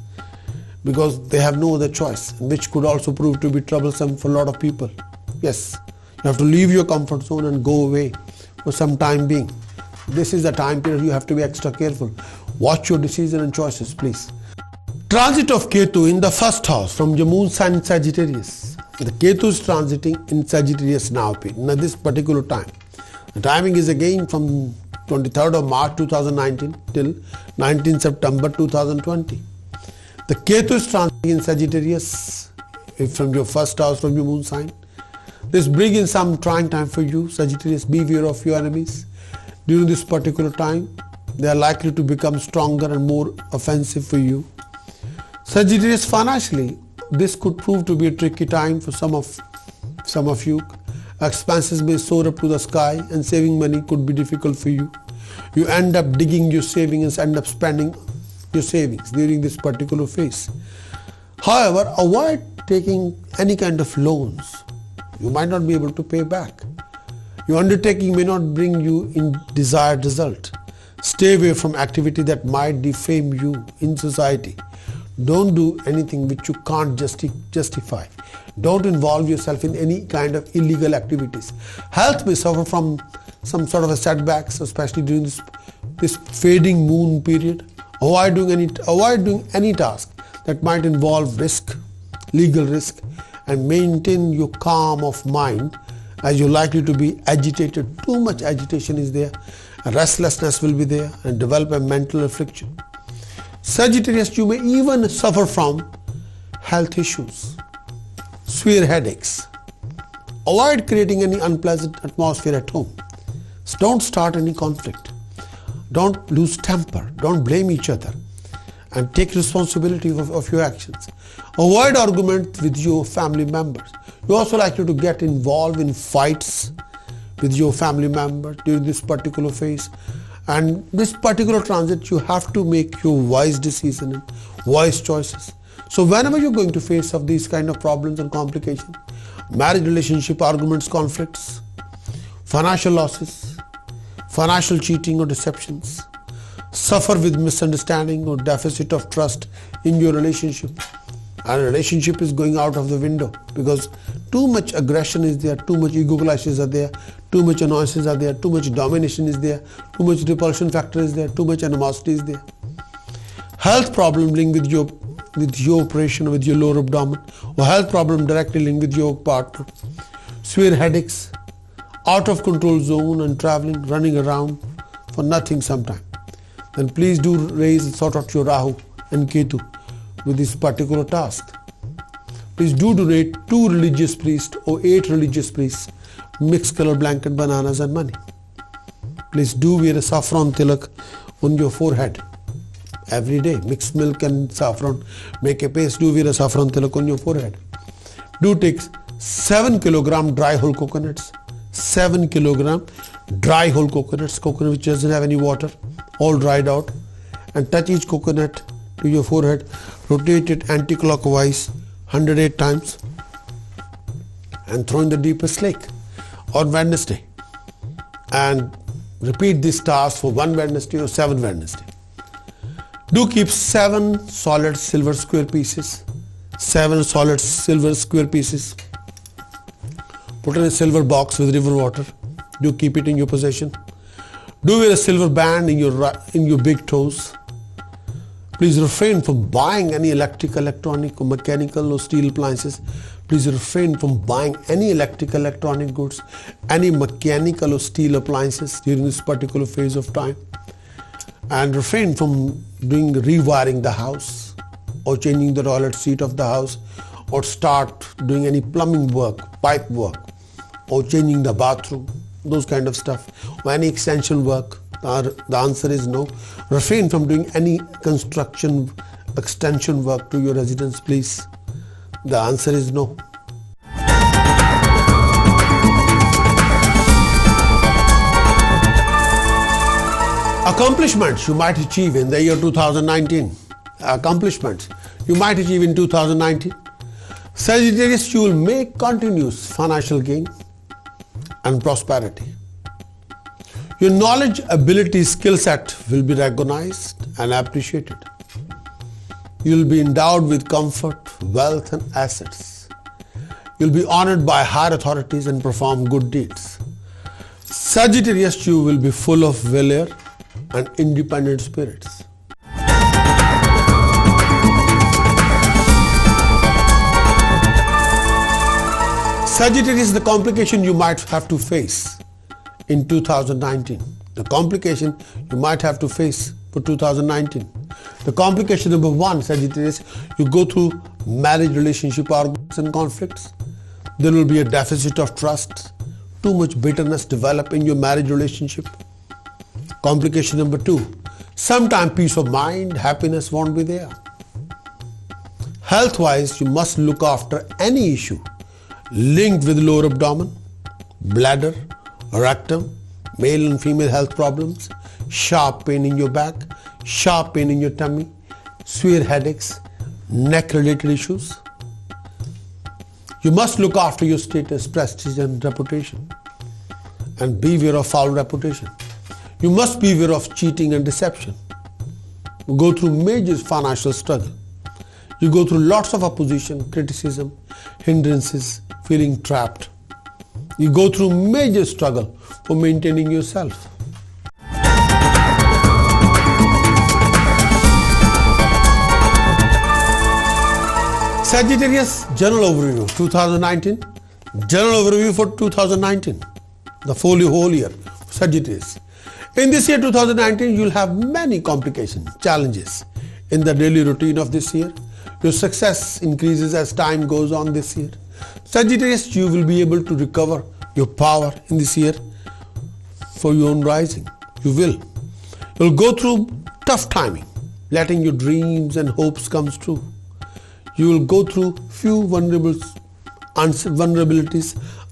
S1: because they have no other choice, which could also prove to be troublesome for a lot of people. Yes, you have to leave your comfort zone and go away for some time being. This is the time period you have to be extra careful. Watch your decision and choices, please. Transit of Ketu in the 1st house from your moon sign in Sagittarius. The Ketu is transiting in Sagittarius now this particular time. The timing is again from 23rd of March 2019 till 19 September 2020. The Ketu is transiting in Sagittarius from your 1st house from your moon sign. This brings in some trying time for you, Sagittarius. Beware of your enemies. During this particular time, they are likely to become stronger and more offensive for you. Sagittarius, financially, this could prove to be a tricky time for some of you. Expenses may soar up to the sky and saving money could be difficult for you. You end up digging your savings and end up spending your savings during this particular phase. However, avoid taking any kind of loans. You might not be able to pay back. Your undertaking may not bring you in desired result. Stay away from activity that might defame you in society. Don't do anything which you can't justify. Don't involve yourself in any kind of illegal activities. Health may suffer from some sort of a setbacks, especially during this fading moon period. Avoid doing any task that might involve risk, legal risk, and maintain your calm of mind, as you're likely to be agitated. Too much agitation is there, restlessness will be there, and develop a mental affliction. Sagittarius, you may even suffer from health issues, severe headaches. Avoid creating any unpleasant atmosphere at home. Don't start any conflict. Don't lose temper. Don't blame each other. And take responsibility of your actions. Avoid argument with your family members. You're also likely to get involved in fights with your family member during this particular phase. And this particular transit, you have to make your wise decision and wise choices. So whenever you're going to face of these kind of problems and complications, marriage relationship arguments, conflicts, financial losses, financial cheating or deceptions, suffer with misunderstanding or deficit of trust in your relationship, And relationship is going out of the window because too much aggression is there, too much ego clashes are there, too much annoyances are there, too much domination is there, too much repulsion factor is there, too much animosity is there. Health problem linked with your operation, with your lower abdomen, or health problem directly linked with your partner. Severe headaches, out of control zone and traveling, running around for nothing sometime. Then please do raise and sort out your Rahu and Ketu with this particular task. Please do donate 2 religious priests or 8 religious priests, mixed color blanket, bananas and money. Please do wear a saffron tilak on your forehead every day. Mix milk and saffron, make a paste, do wear a saffron tilak on your forehead. Do take 7 kilogram dry whole coconuts, 7 kilogram dry whole coconuts, coconut which doesn't have any water, all dried out, and touch each coconut to your forehead, rotate it anti-clockwise 108 times and throw in the deepest lake on Wednesday, and repeat this task for 1 Wednesday or 7 Wednesday. Do keep 7 solid silver square pieces, 7 solid silver square pieces, put in a silver box with river water. Do keep it in your possession. Do wear a silver band in your big toes. Please refrain from buying any electric, electronic or mechanical or steel appliances. Please refrain from buying any electric, electronic goods, any mechanical or steel appliances during this particular phase of time. And refrain from doing rewiring the house or changing the toilet seat of the house, or start doing any plumbing work, pipe work, or changing the bathroom, those kind of stuff, or any extension work. The answer is no. Refrain from doing any construction, extension work to your residence, please. The answer is no. Accomplishments you might achieve in the year 2019. Accomplishments you might achieve in 2019. Sagittarius, you will make continuous financial gain and prosperity. Your knowledge, ability, skill set will be recognized and appreciated. You will be endowed with comfort, wealth and assets. You will be honored by higher authorities and perform good deeds. Sagittarius, you will be full of valor and independent spirits. Sagittarius, the complication you might have to face in 2019. The complication you might have to face for 2019. The complication number 1, Sagittarius, you go through marriage relationship arguments and conflicts. There will be a deficit of trust. Too much bitterness develop in your marriage relationship. Complication number 2, sometimes peace of mind, happiness won't be there. Health-wise, you must look after any issue linked with lower abdomen, bladder, rectum, male and female health problems, sharp pain in your back, sharp pain in your tummy, severe headaches, neck-related issues. You must look after your status, prestige and reputation, and beware of foul reputation. You must beware of cheating and deception. You go through major financial struggle. You go through lots of opposition, criticism, hindrances, feeling trapped. You go through major struggle for maintaining yourself. Sagittarius, general overview 2019. General overview for 2019. The whole year, Sagittarius. In this year 2019, you will have many complications, challenges in the daily routine of this year. Your success increases as time goes on this year. Sagittarius, you will be able to recover your power in this year for your own rising. You will. You will go through tough timing, letting your dreams and hopes come true. You will go through few vulnerabilities,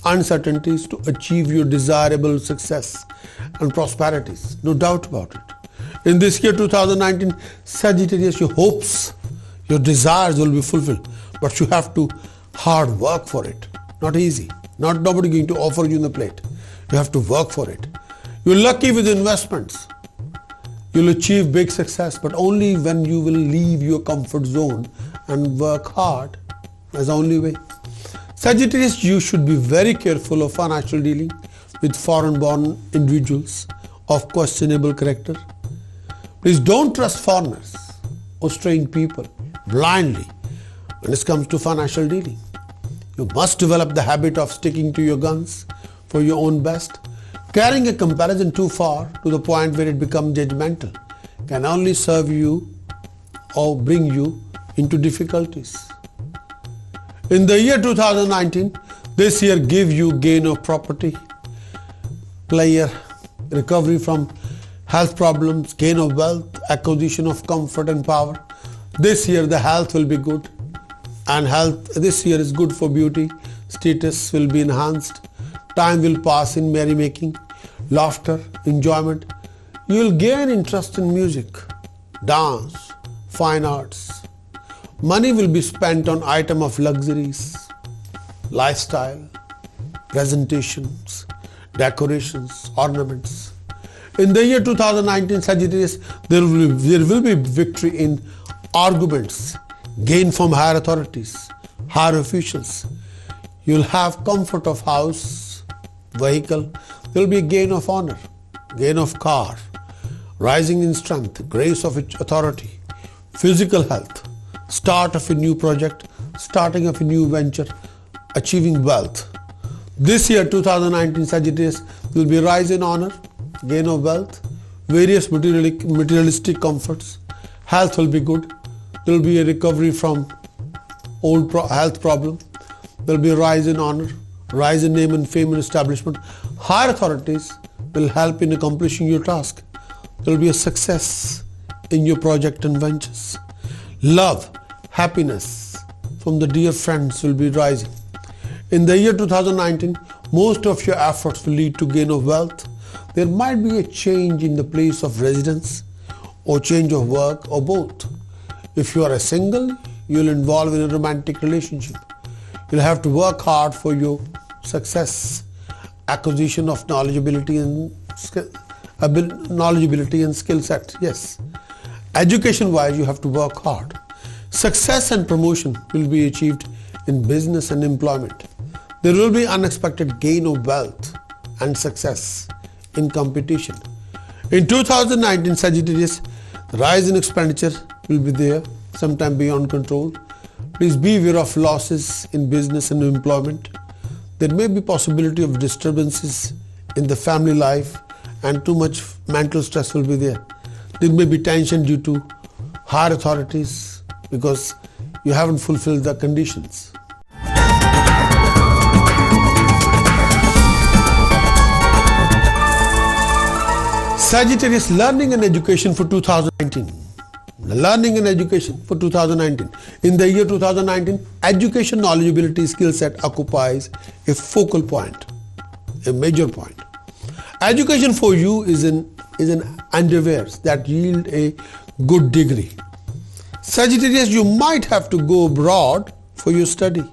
S1: uncertainties to achieve your desirable success and prosperities. No doubt about it. In this year 2019, Sagittarius, your hopes, your desires will be fulfilled, but you have to hard work for it. Not easy. Nobody going to offer you the plate. You have to work for it. You're lucky with investments. You'll achieve big success, but only when you will leave your comfort zone and work hard. That's the only way. Sagittarius, you should be very careful of financial dealing with foreign-born individuals of questionable character. Please don't trust foreigners or strange people blindly when it comes to financial dealing. You must develop the habit of sticking to your guns for your own best. Carrying a comparison too far to the point where it becomes judgmental can only serve you or bring you into difficulties. In the year 2019, this year give you gain of property, player, recovery from health problems, gain of wealth, acquisition of comfort and power. This year the health will be good, and health this year is good for beauty. Status will be enhanced. Time will pass in merrymaking, laughter, enjoyment. You will gain interest in music, dance, fine arts. Money will be spent on item of luxuries, lifestyle, presentations, decorations, ornaments. In the year 2019, Sagittarius, there will be victory in arguments, gain from higher authorities, higher officials. You will have comfort of house, vehicle. There will be a gain of honor, gain of car, rising in strength, grace of authority, physical health, start of a new project, starting of a new venture, achieving wealth. This year 2019 Sagittarius will be rise in honor, gain of wealth, various materialistic comforts, health will be good, there will be a recovery from old health problem, there will be a rise in honor, rise in name and fame and establishment. Higher authorities will help in accomplishing your task. There will be a success in your project and ventures. Love, happiness from the dear friends will be rising. In the year 2019, most of your efforts will lead to gain of wealth. There might be a change in the place of residence or change of work or both. If you are a single, you will involve in a romantic relationship. You'll have to work hard for your success, acquisition of knowledgeability and skill set. Yes. Education wise, you have to work hard. Success and promotion will be achieved in business and employment. There will be unexpected gain of wealth and success in competition. In 2019 Sagittarius, the rise in expenditure will be there, sometime beyond control. Please be aware of losses in business and employment. There may be possibility of disturbances in the family life, and too much mental stress will be there. There may be tension due to higher authorities because you haven't fulfilled the conditions. Sagittarius, learning and education for 2019. Learning and education for 2019. In the year 2019, education, knowledgeability, skill set occupies a focal point, a major point. Education for you is an endeavors that yield a good degree. Sagittarius, you might have to go abroad for your study.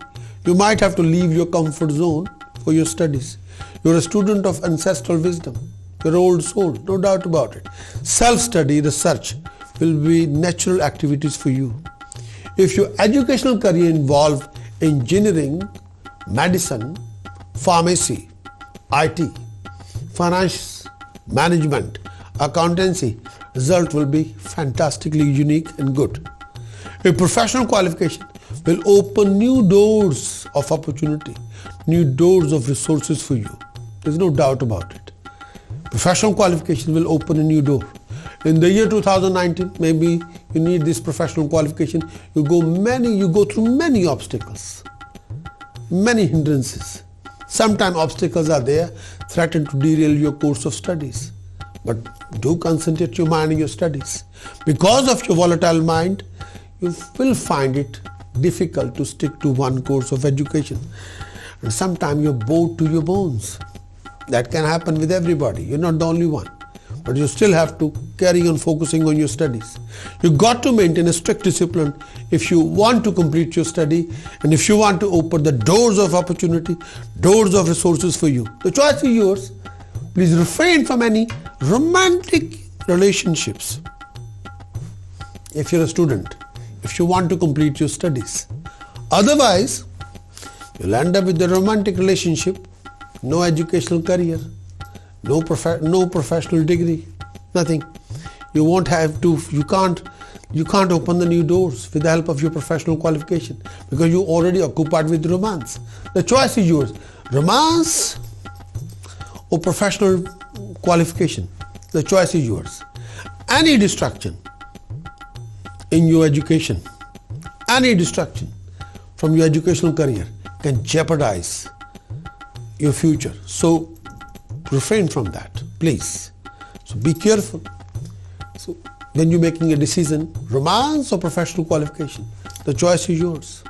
S1: You might have to leave your comfort zone for your studies. You're a student of ancestral wisdom. Your old soul, no doubt about it. Self-study, research will be natural activities for you. If your educational career involves engineering, medicine, pharmacy, IT, finance, management, accountancy, result will be fantastically unique and good. A professional qualification will open new doors of opportunity, new doors of resources for you. There's no doubt about it. Professional qualification will open a new door. In the year 2019, maybe you need this professional qualification. You go through many obstacles, many hindrances. Sometimes obstacles are there, threaten to derail your course of studies. But do concentrate your mind in your studies. Because of your volatile mind, you will find it difficult to stick to one course of education. And sometimes you're bored to your bones. That can happen with everybody. You're not the only one. But you still have to carry on focusing on your studies. You got to maintain a strict discipline if you want to complete your study and if you want to open the doors of opportunity, doors of resources for you. The choice is yours. Please refrain from any romantic relationships. If you're a student, if you want to complete your studies. Otherwise, you'll end up with a romantic relationship, no educational career, no professional degree, nothing. You won't have to, you can't open the new doors with the help of your professional qualification because you're already occupied with romance. The choice is yours, romance or professional qualification. The choice is yours. Any distraction in your education, any distraction from your educational career can jeopardize your future. So refrain from that, please. So be careful. So when you're making a decision, romance or professional qualification, the choice is yours.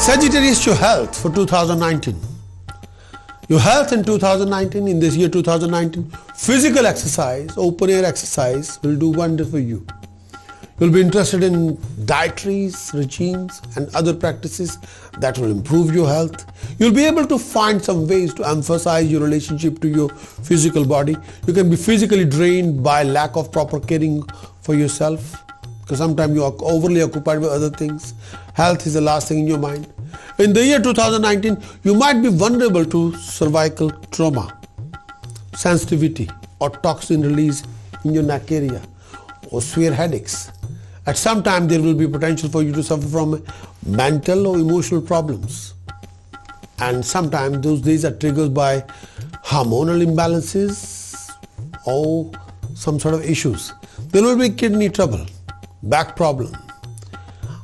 S1: Sagittarius, your health for 2019. Your health in 2019, in this year 2019, physical exercise, open air exercise will do wonders for you. You'll be interested in dietaries, regimes and other practices that will improve your health. You'll be able to find some ways to emphasize your relationship to your physical body. You can be physically drained by lack of proper caring for yourself because sometimes you are overly occupied with other things. Health is the last thing in your mind. In the year 2019, you might be vulnerable to cervical trauma, sensitivity or toxin release in your neck area or severe headaches. At some time, there will be potential for you to suffer from mental or emotional problems. And sometimes those days are triggered by hormonal imbalances or some sort of issues. There will be kidney trouble, back problem,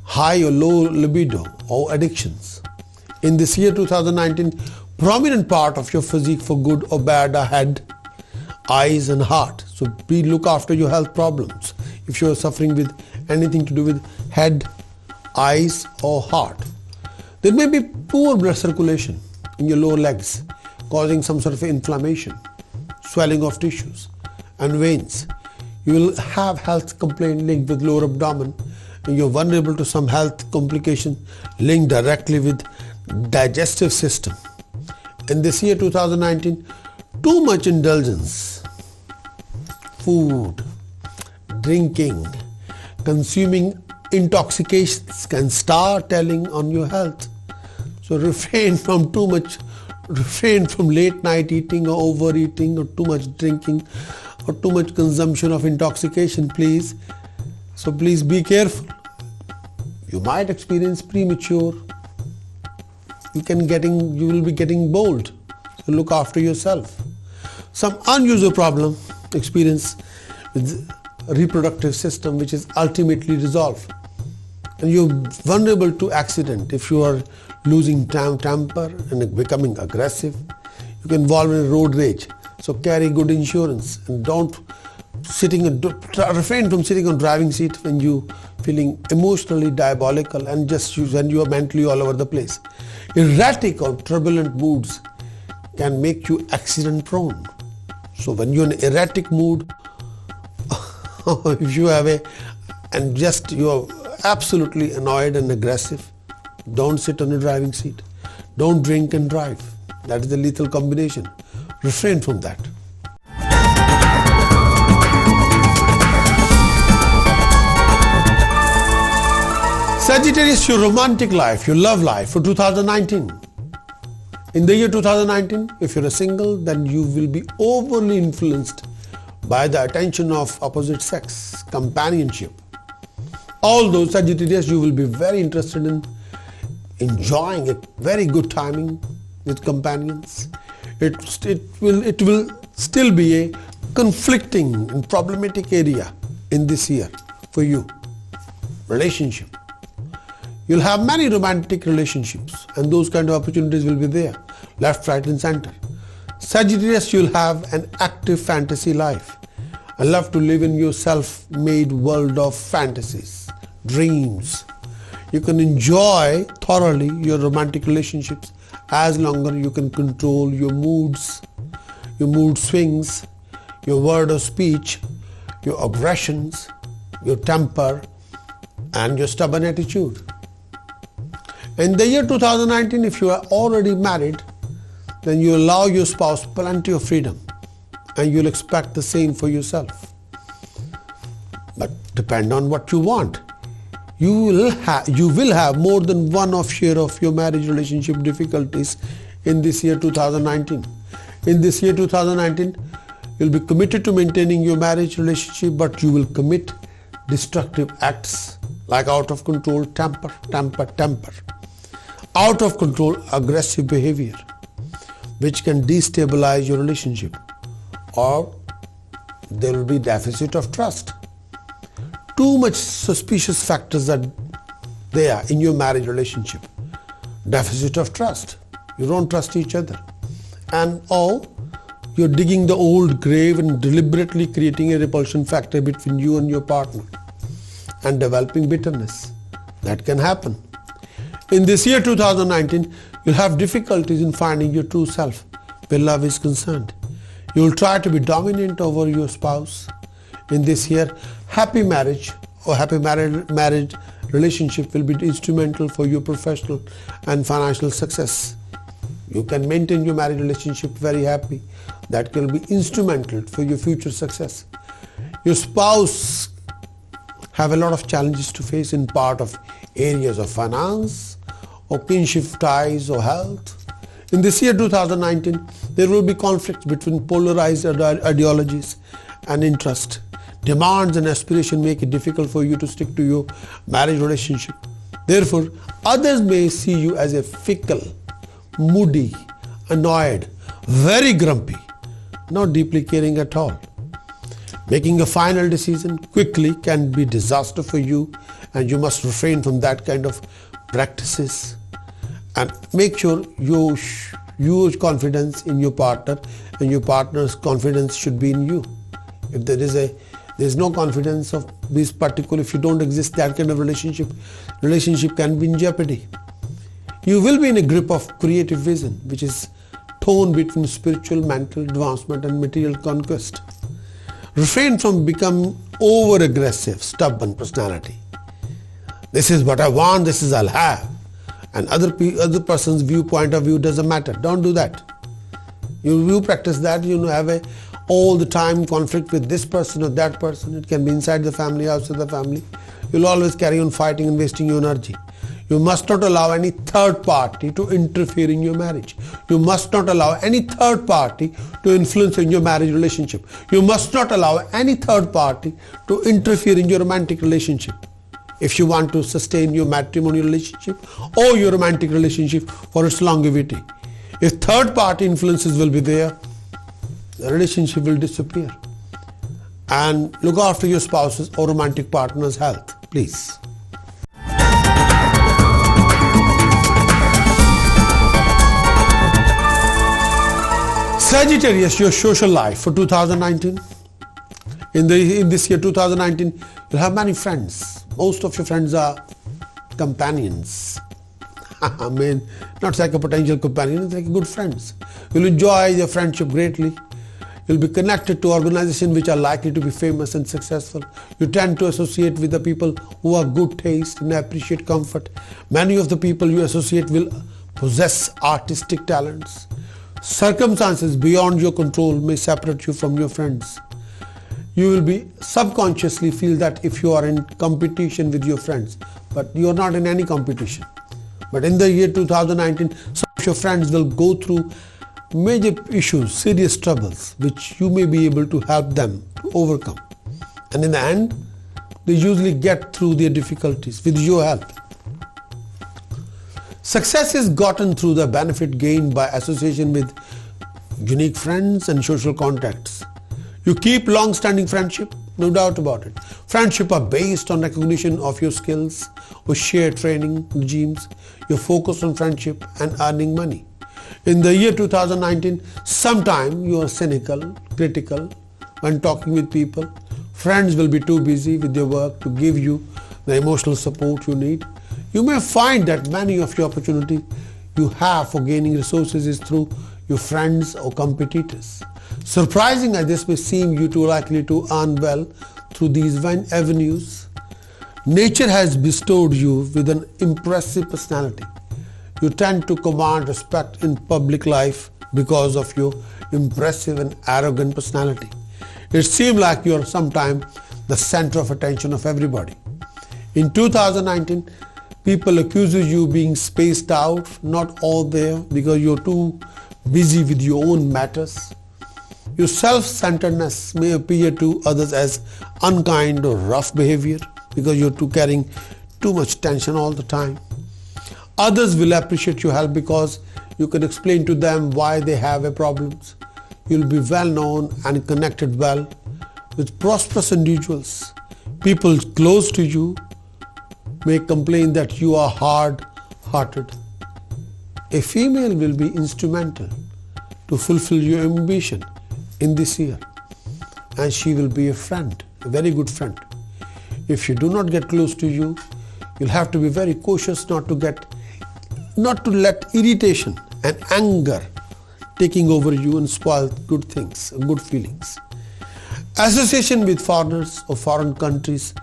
S1: high or low libido or addictions. In this year 2019, prominent part of your physique for good or bad are head, eyes and heart. So look after your health problems if you are suffering with anything to do with head, eyes or heart. There may be poor blood circulation in your lower legs, causing some sort of inflammation, swelling of tissues and veins. You will have health complaint linked with lower abdomen, and you're vulnerable to some health complication linked directly with digestive system. In this year 2019, too much indulgence, food, drinking, consuming intoxications can start telling on your health. So refrain from late night eating or overeating or too much drinking or too much consumption of intoxication, please. So please be careful. You might experience premature. You will be getting bold. So look after yourself. Some unusual problem experience with reproductive system which is ultimately resolved. And you're vulnerable to accident if you are losing temper and becoming aggressive. You can involve in road rage. So carry good insurance and refrain from sitting on driving seat when you feeling emotionally diabolical and just when you are mentally all over the place. Erratic or turbulent moods can make you accident prone. So when you're in an erratic mood, if you have you are absolutely annoyed and aggressive, don't sit on a driving seat. Don't drink and drive. That is the lethal combination. Refrain from that. Sagittarius, your romantic life, your love life for 2019. In the year 2019, if you're a single, then you will be overly influenced by the attention of opposite sex, companionship. Although Sagittarius, you will be very interested in enjoying a very good timing with companions. It will still be a conflicting and problematic area in this year for you. Relationship. You'll have many romantic relationships and those kind of opportunities will be there, left, right and center. Sagittarius, you'll have an active fantasy life and love to live in your self-made world of fantasies, dreams. You can enjoy thoroughly your romantic relationships as long as you can control your moods, your mood swings, your word of speech, your aggressions, your temper and your stubborn attitude. In the year 2019, if you are already married, then you allow your spouse plenty of freedom and you'll expect the same for yourself. But depend on what you want. You will have more than one of share of your marriage relationship difficulties in this year 2019. In this year 2019, you'll be committed to maintaining your marriage relationship, but you will commit destructive acts like out of control temper, out of control aggressive behavior, which can destabilize your relationship, or there will be deficit of trust. Too much suspicious factors are there in your marriage relationship. Deficit of trust. You don't trust each other. And you're digging the old grave and deliberately creating a repulsion factor between you and your partner and developing bitterness. That can happen. In this year 2019, you'll have difficulties in finding your true self where love is concerned. You will try to be dominant over your spouse. In this year, happy marriage or happy marriage relationship will be instrumental for your professional and financial success. You can maintain your marriage relationship very happy. That will be instrumental for your future success. Your spouse have a lot of challenges to face in part of areas of finance or kinship ties or health. In this year 2019, there will be conflicts between polarized ideologies and interest. Demands and aspiration make it difficult for you to stick to your marriage relationship. Therefore, others may see you as a fickle, moody, annoyed, very grumpy, not deeply caring at all. Making a final decision quickly can be disaster for you, and you must refrain from that kind of practices. And make sure you use confidence in your partner, and your partner's confidence should be in you. If there's no confidence of this particular, if you don't exist, that kind of relationship can be in jeopardy. You will be in a grip of creative vision, which is torn between spiritual, mental advancement and material conquest. Refrain from becoming over-aggressive, stubborn personality. This is what I want, this is I'll have. And other person's point of view doesn't matter. Don't do that. You practice that, have all the time conflict with this person or that person. It can be inside the family, outside the family. You'll always carry on fighting and wasting your energy. You must not allow any third party to interfere in your marriage. You must not allow any third party to influence in your marriage relationship. You must not allow any third party to interfere in your romantic relationship. If you want to sustain your matrimonial relationship or your romantic relationship for its longevity. If third party influences will be there, the relationship will disappear. And look after your spouse's or romantic partner's health, please. Sagittarius, your social life for 2019. In this year 2019, you'll have many friends. Most of your friends are companions. I mean, not like a potential companion, it's like good friends. You'll enjoy your friendship greatly. You'll be connected to organizations which are likely to be famous and successful. You tend to associate with the people who have good taste and appreciate comfort. Many of the people you associate will possess artistic talents. Circumstances beyond your control may separate you from your friends. You will be subconsciously feel that if you are in competition with your friends, but you are not in any competition. But in the year 2019, some of your friends will go through major issues, serious troubles, which you may be able to help them to overcome. And in the end, they usually get through their difficulties with your help. Success is gotten through the benefit gained by association with unique friends and social contacts. You keep long-standing friendship, no doubt about it. Friendship are based on recognition of your skills or shared training regimes. Your focus on friendship and earning money. In the year 2019, sometime you are cynical, critical when talking with people. Friends will be too busy with their work to give you the emotional support you need. You may find that many of your opportunities you have for gaining resources is through your friends or competitors. Surprising as this may seem, you too likely to earn well through these avenues. Nature has bestowed you with an impressive personality. You tend to command respect in public life because of your impressive and arrogant personality. It seems like you are sometimes the center of attention of everybody. In 2019, people accuse you being spaced out, not all there because you're too busy with your own matters. Your self-centeredness may appear to others as unkind or rough behavior because you're carrying too much tension all the time. Others will appreciate your help because you can explain to them why they have a problems. You'll be well known and connected well with prosperous individuals. People close to you may complain that you are hard-hearted. A female will be instrumental to fulfill your ambition in this year, and she will be a friend, a very good friend. If she do not get close to you, you'll have to be very cautious not to let irritation and anger taking over you and spoil good things, good feelings. Association with foreigners or foreign countries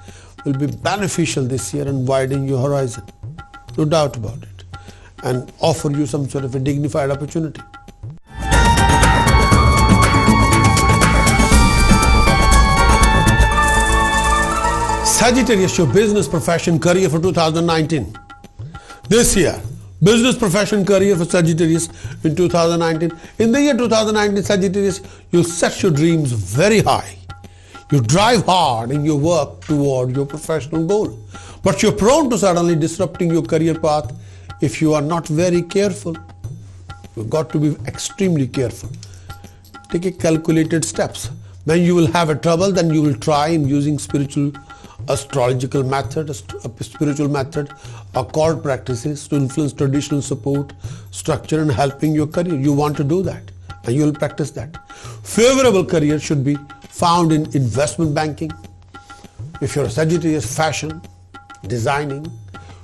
S1: will be beneficial this year and widen your horizon, no doubt about it, and offer you some sort of a dignified opportunity. Sagittarius, your business, profession, career for 2019. This year, business, profession, career for Sagittarius in 2019. In the year 2019, Sagittarius, you'll set your dreams very high. You drive hard in your work toward your professional goal. But you're prone to suddenly disrupting your career path if you are not very careful. You've got to be extremely careful. Take a calculated steps. When you will have a trouble, then you will try in using spiritual astrological method, a spiritual method, occult practices to influence traditional support, structure and helping your career. You want to do that and you will practice that. Favorable career should be found in investment banking. If you're a Sagittarius, fashion, designing,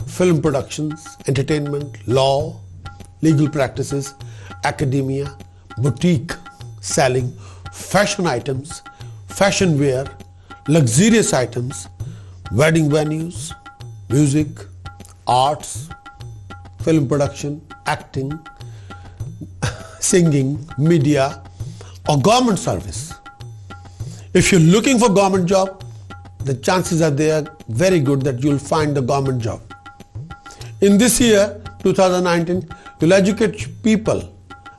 S1: film productions, entertainment, law, legal practices, academia, boutique selling, fashion items, fashion wear, luxurious items, wedding venues, music, arts, film production, acting, singing, media, or government service. If you're looking for government job, the chances are there very good that you'll find the government job. In this year, 2019, you'll educate people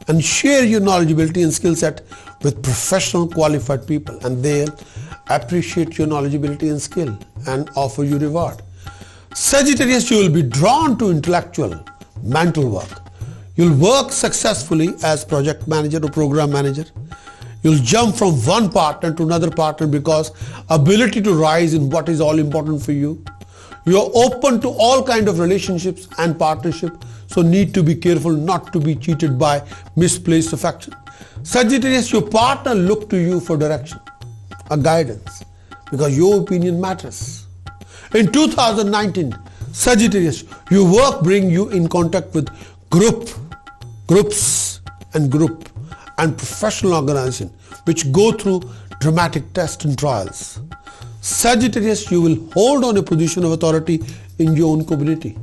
S1: and share your knowledgeability and skill set with professional qualified people, and they'll appreciate your knowledgeability and skill and offer you reward. Sagittarius, you will be drawn to intellectual, mental work. You'll work successfully as project manager or program manager. You'll jump from one partner to another partner because ability to rise in what is all important for you. You're open to all kind of relationships and partnership, so need to be careful not to be cheated by misplaced affection. Sagittarius, your partner look to you for direction, a guidance, because your opinion matters. In 2019, Sagittarius, your work bring you in contact with groups and professional organization which go through dramatic tests and trials. Sagittarius, you will hold on a position of authority in your own community.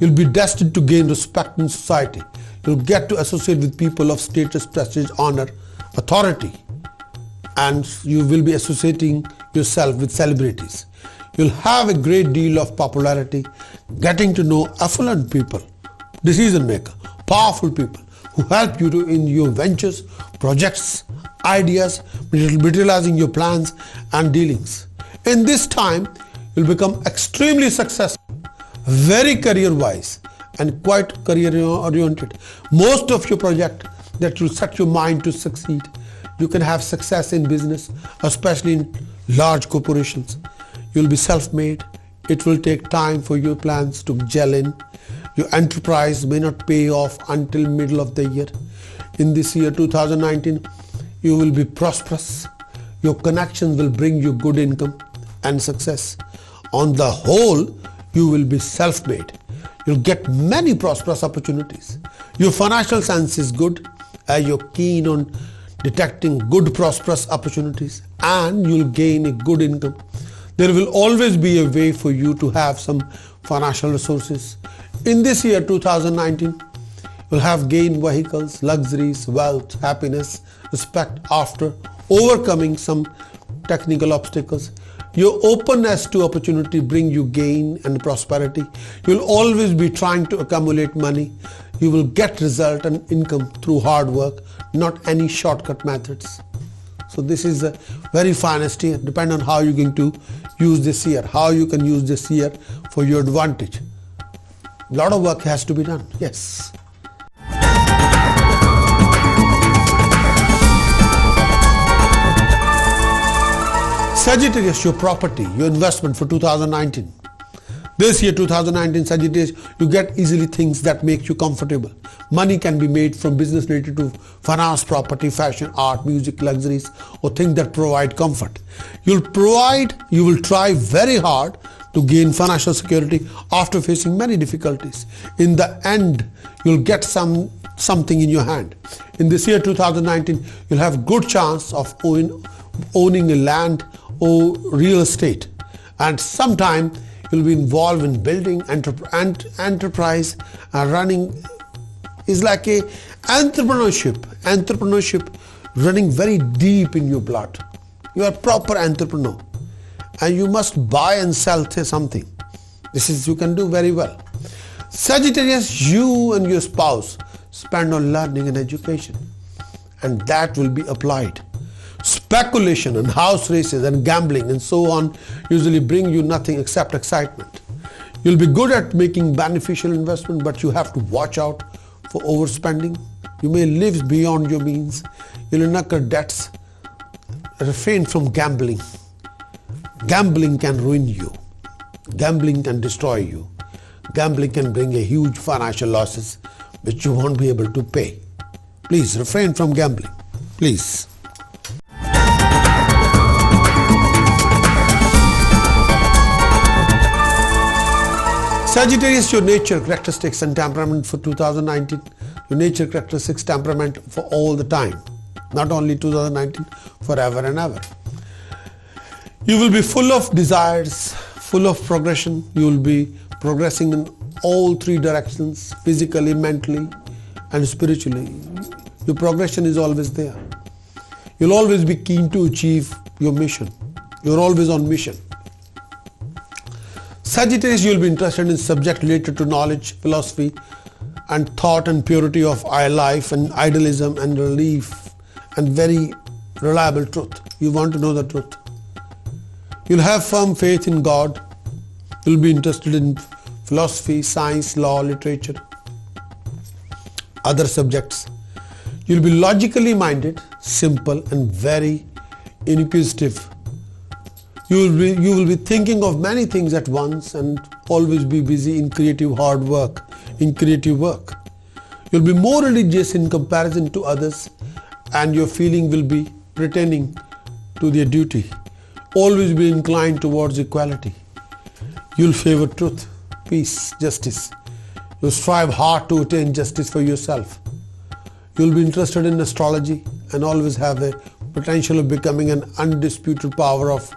S1: You'll be destined to gain respect in society. You'll get to associate with people of status, prestige, honor, authority, and you will be associating yourself with celebrities. You'll have a great deal of popularity, getting to know affluent people, decision maker, powerful people who help you in your ventures, projects, ideas, materializing your plans and dealings. In this time, you'll become extremely successful, very career-wise and quite career-oriented. Most of your project that will set your mind to succeed. You can have success in business, especially in large corporations. You'll be self-made. It will take time for your plans to gel in. Your enterprise may not pay off until middle of the year. In this year 2019, you will be prosperous. Your connections will bring you good income and success. On the whole, you will be self-made. You'll get many prosperous opportunities. Your financial sense is good, as you're keen on detecting good prosperous opportunities, and you'll gain a good income. There will always be a way for you to have some financial resources. In this year 2019, You'll have gained vehicles, luxuries, wealth, happiness, respect after overcoming some technical obstacles. Your openness to opportunity bring you gain and prosperity. You'll always be trying to accumulate money. You will get result and income through hard work, not any shortcut methods. So this is a very finest year. Depend on how you're going to use this year, how you can use this year for your advantage. A lot of work has to be done. Yes. Sagittarius, your property, your investment for 2019. This year 2019 Sagittarius, you get easily things that make you comfortable. Money can be made from business related to finance, property, fashion, art, music, luxuries, or things that provide comfort. You will try very hard to gain financial security after facing many difficulties. In the end, you'll get something in your hand. In this year 2019, you'll have good chance of owning a land or real estate, and sometime you'll be involved in building enterprise and running is like a entrepreneurship running very deep in your blood. You are a proper entrepreneur and you must buy and sell something. You can do very well. Sagittarius, you and your spouse spend on learning and education, and that will be applied. Speculation and house races and gambling and so on usually bring you nothing except excitement. You'll be good at making beneficial investment, but you have to watch out for overspending. You may live beyond your means. You'll incur debts. Refrain from gambling. Gambling can ruin you. Gambling can destroy you. Gambling can bring a huge financial losses which you won't be able to pay. Please refrain from gambling. Please. Sagittarius, your nature, characteristics and temperament for 2019. Your nature, characteristics, temperament for all the time. Not only 2019, forever and ever. You will be full of desires, full of progression. You will be progressing in all three directions, physically, mentally and spiritually. Your progression is always there. You'll always be keen to achieve your mission. You're always on mission. Sagittarius, you will be interested in subjects related to knowledge, philosophy and thought and purity of life and idealism and relief and very reliable truth. You want to know the truth. You'll have firm faith in God. You'll be interested in philosophy, science, law, literature, other subjects. You'll be logically minded, simple and very inquisitive. You will be thinking of many things at once and always be busy in creative hard work, You'll be more religious in comparison to others, and your feeling will be pertaining to their duty. Always be inclined towards equality. You'll favor truth, peace, justice. You'll strive hard to attain justice for yourself. You'll be interested in astrology and always have a potential of becoming an undisputed power of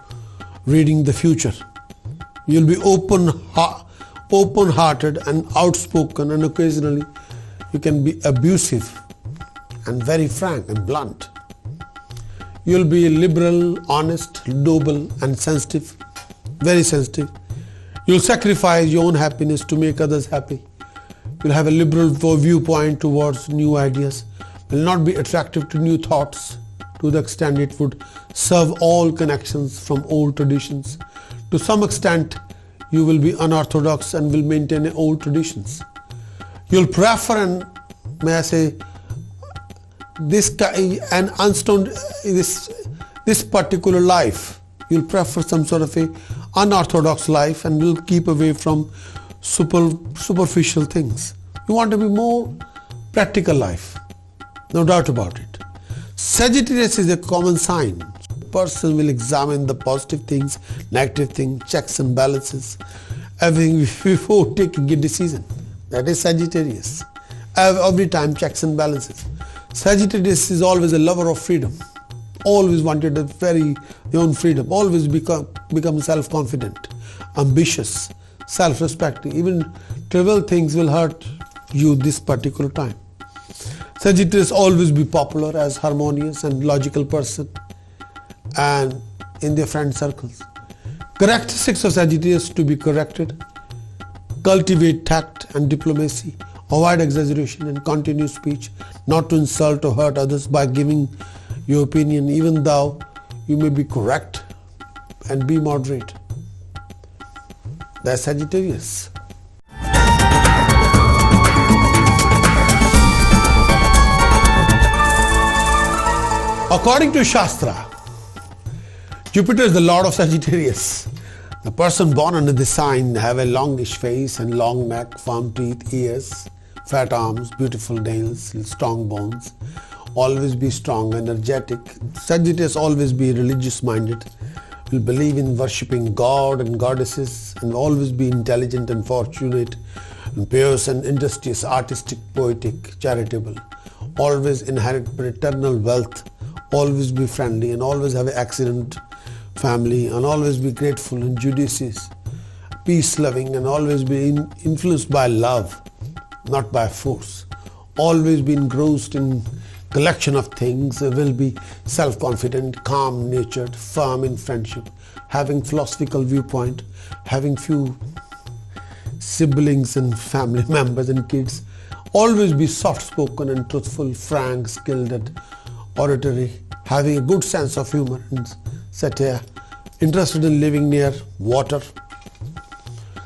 S1: reading the future. You'll be open-hearted and outspoken, and occasionally you can be abusive and very frank and blunt. You'll be liberal, honest, noble and sensitive, very sensitive. You'll sacrifice your own happiness to make others happy. You'll have a liberal viewpoint towards new ideas, will not be attractive to new thoughts to the extent it would serve all connections from old traditions. To some extent, you will be unorthodox and will maintain old traditions. You'll prefer this particular life. You'll prefer some sort of a unorthodox life and will keep away from superficial things. You want to be more practical life, no doubt about it. Sagittarius is a common sign. The person will examine the positive things, negative things, checks and balances, everything before taking a decision. That is Sagittarius. Every time checks and balances. Sagittarius is always a lover of freedom. Always wanted their own freedom. Always become self-confident, ambitious, self-respecting. Even trivial things will hurt you this particular time. Sagittarius always be popular as harmonious and logical person and in their friend circles. Characteristics of Sagittarius to be corrected: cultivate tact and diplomacy, avoid exaggeration and continuous speech, not to insult or hurt others by giving your opinion even though you may be correct, and be moderate. That's Sagittarius. According to Shastra, Jupiter is the lord of Sagittarius. The person born under this sign have a longish face and long neck, firm teeth, ears, fat arms, beautiful nails, strong bones. Always be strong, energetic. Sagittarius always be religious minded, will believe in worshipping God and goddesses, and always be intelligent and fortunate, and pious and industrious, artistic, poetic, charitable. Always inherit paternal wealth, always be friendly, and always have an excellent family, and always be grateful and judicious, peace-loving, and always be influenced by love, not by force. Always be engrossed in collection of things, will be self-confident, calm-natured, firm in friendship, having philosophical viewpoint, having few siblings and family members and kids. Always be soft-spoken and truthful, frank, skilled at oratory, having a good sense of humor and satire, interested in living near water.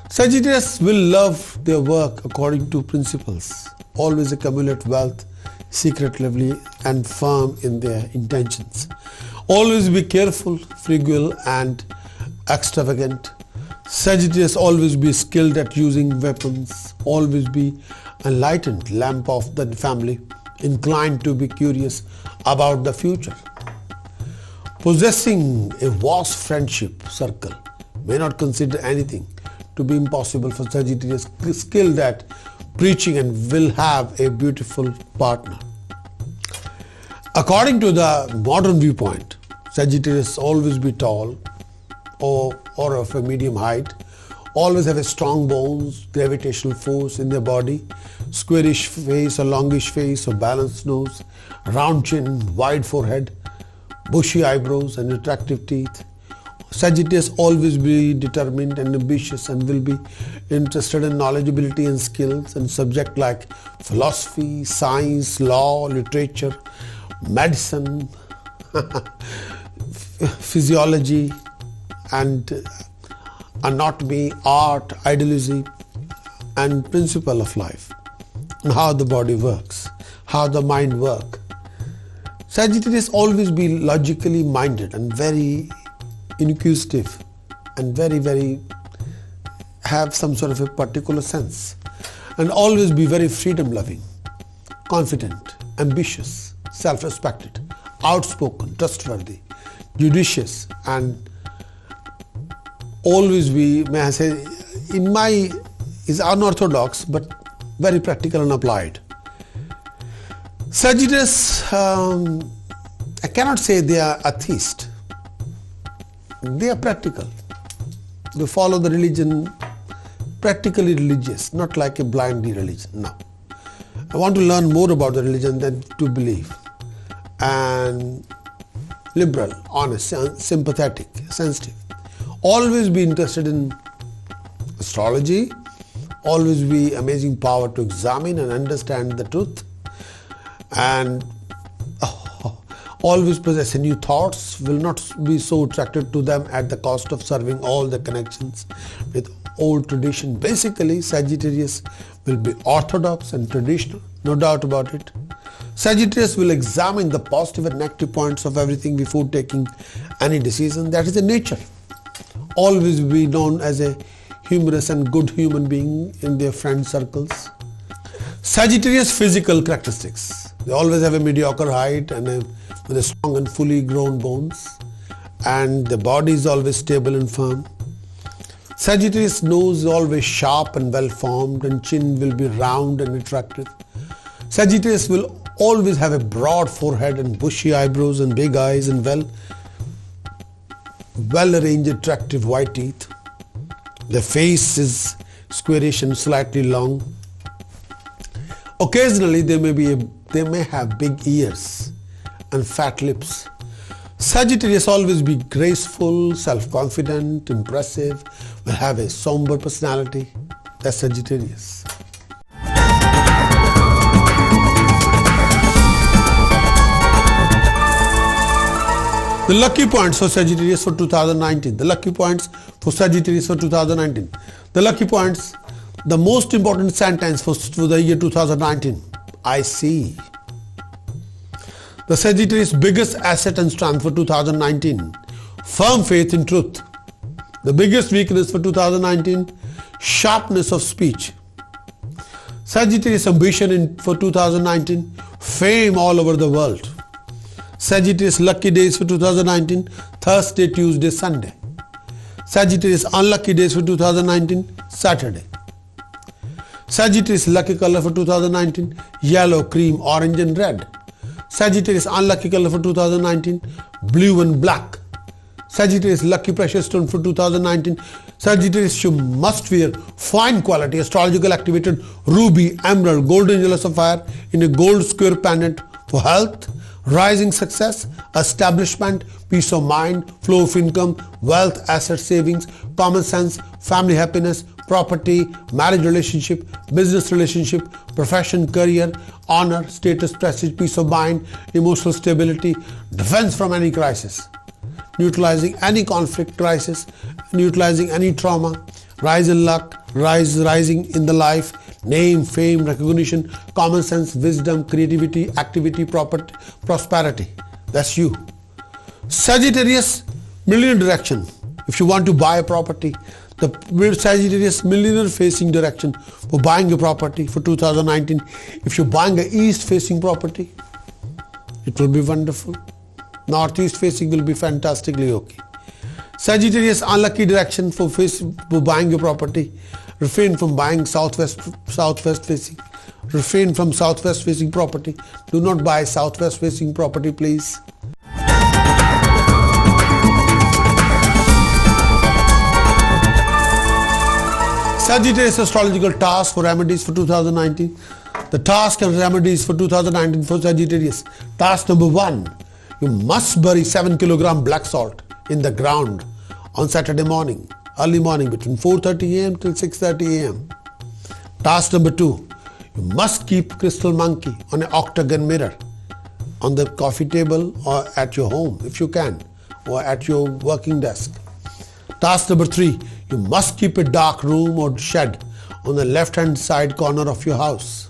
S1: Sagittarius will love their work according to principles, always accumulate wealth secretively and firm in their intentions. Always be careful, frugal and extravagant. Sagittarius always be skilled at using weapons, always be enlightened lamp of the family, inclined to be curious about the future. Possessing a vast friendship circle, may not consider anything to be impossible for Sagittarius, skilled at preaching and will have a beautiful partner. According to the modern viewpoint, Sagittarius always be tall or of a medium height, always have a strong bones, gravitational force in their body, squarish face or longish face or balanced nose, round chin, wide forehead, bushy eyebrows and attractive teeth. Sagittarius always be determined and ambitious and will be interested in knowledgeability and skills and subject like philosophy, science, law, literature, medicine, physiology and anatomy, art, ideology and principle of life, and how the body works, how the mind works. Sagittarius always be logically minded and very inquisitive and very have some sort of a particular sense, and always be very freedom loving, confident, ambitious, self-respected, outspoken, trustworthy, judicious, and always be, may I say, is unorthodox but very practical and applied. Sagittarius, I cannot say they are atheist. They are practical. They follow the religion, practically religious, not like a blindly religion. No. I want to learn more about the religion than to believe. And liberal, honest, sympathetic, sensitive. Always be interested in astrology. Always be amazing power to examine and understand the truth. And always possess new thoughts, will not be so attracted to them at the cost of serving all the connections with old tradition. Basically, Sagittarius will be orthodox and traditional, no doubt about it. Sagittarius will examine the positive and negative points of everything before taking any decision. That is the nature. Always be known as a humorous and good human being in their friend circles. Sagittarius physical characteristics. They always have a mediocre height and with a strong and fully grown bones, and the body is always stable and firm. Sagittarius nose is always sharp and well formed, and chin will be round and attractive. Sagittarius will always have a broad forehead and bushy eyebrows and big eyes and well arranged attractive white teeth. The face is squarish and slightly long. Occasionally they may have big ears and fat lips. Sagittarius always be graceful, self-confident, impressive, will have a somber personality. That's Sagittarius. The lucky points for Sagittarius for 2019. The lucky points for Sagittarius for 2019. The lucky points, the most important sentence for the year 2019. I see. The Sagittarius' biggest asset and strength for 2019. Firm faith in truth. The biggest weakness for 2019. Sharpness of speech. Sagittarius' ambition for 2019. Fame all over the world. Sagittarius lucky days for 2019, Thursday, Tuesday, Sunday. Sagittarius unlucky days for 2019, Saturday. Sagittarius lucky color for 2019, yellow, cream, orange and red. Sagittarius unlucky color for 2019, blue and black. Sagittarius lucky precious stone for 2019. Sagittarius, you must wear fine quality astrological activated ruby, emerald, gold and yellow sapphire in a gold square pendant for health, rising success, establishment, peace of mind, flow of income, wealth, asset savings, common sense, family happiness, property, marriage relationship, business relationship, profession, career, honor, status, prestige, peace of mind, emotional stability, defense from any crisis, neutralizing any conflict, crisis, neutralizing any trauma, rise in luck, rising in the life, name, fame, recognition, common sense, wisdom, creativity, activity, property, prosperity. That's you. Sagittarius, millionaire direction. If you want to buy a property, the Sagittarius millionaire facing direction for buying a property for 2019. If you're buying an east facing property, it will be wonderful. Northeast facing will be fantastically okay. Sagittarius unlucky direction for buying a property. Refrain from buying southwest facing. Refrain from southwest facing property. Do not buy southwest facing property, please. Sagittarius astrological task for remedies for 2019. The task and remedies for 2019 for Sagittarius. Task number 1. You must bury 7 kg black salt in the ground on Saturday morning, early morning between 4:30 a.m. till 6:30 a.m. Task number 2. You must keep crystal monkey on an octagon mirror on the coffee table or at your home if you can, or at your working desk. Task number 3. You must keep a dark room or shed on the left hand side corner of your house.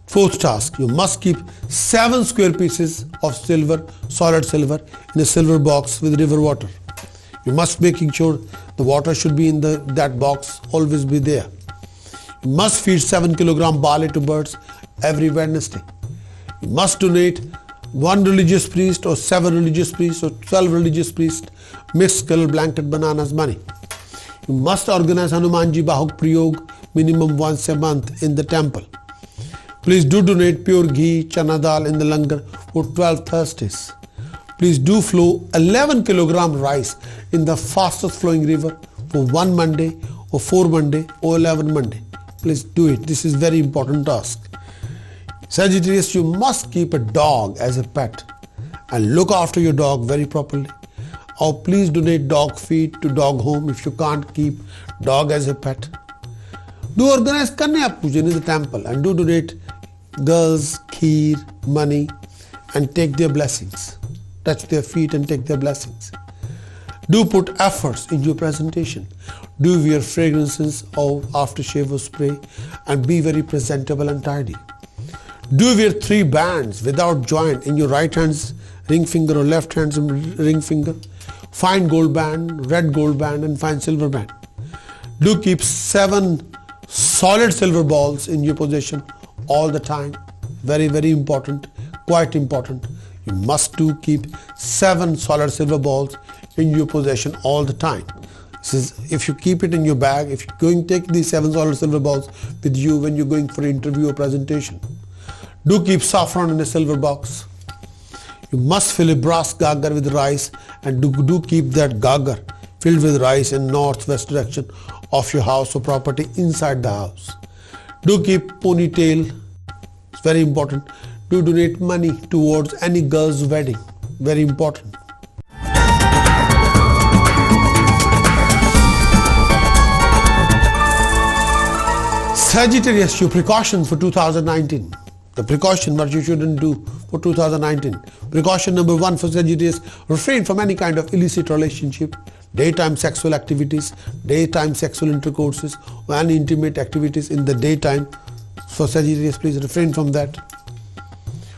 S1: 4th task. You must keep 7 square pieces of silver, solid silver, in a silver box with river water. You must making sure the water should be in that box, always be there. You must feed 7 kg barley to birds every Wednesday. You must donate 1 religious priest or 7 religious priests or 12 religious priests mixed color blanket bananas money. You must organize Hanumanji Bahuk Prayog minimum once a month in the temple. Please do donate pure ghee, chana dal in the langar for 12 Thursdays. Please do flow 11 kg rice in the fastest flowing river for 1 Monday or 4 Monday or 11 Monday. Please do it. This is very important task. Sagittarius, you must keep a dog as a pet and look after your dog very properly. Or please donate dog feed to dog home if you can't keep dog as a pet. Do organize Kanya Pujan in the temple and do donate girls, kheer, money and take their blessings. Touch their feet and take their blessings. Do put efforts in your presentation. Do wear fragrances or aftershave or spray and be very presentable and tidy. Do wear 3 bands without joint in your right hand's ring finger or left hand's ring finger. Fine gold band, red gold band and fine silver band. Do keep 7 solid silver balls in your possession all the time. Very, very important, quite important. You must do keep 7 solid silver balls in your possession all the time. This is, if you keep it in your bag, if you're going to take these 7 solid silver balls with you when you're going for an interview or presentation. Do keep saffron in a silver box. You must fill a brass gagar with rice and do keep that gagar filled with rice in northwest direction of your house or property inside the house. Do keep ponytail It's very important. Do donate money towards any girl's wedding. Very important. Sagittarius, your precautions for 2019. The precaution what you shouldn't do for 2019. Precaution number 1 for Sagittarius: refrain from any kind of illicit relationship, daytime sexual activities, daytime sexual intercourses, or any intimate activities in the daytime. For Sagittarius, please refrain from that.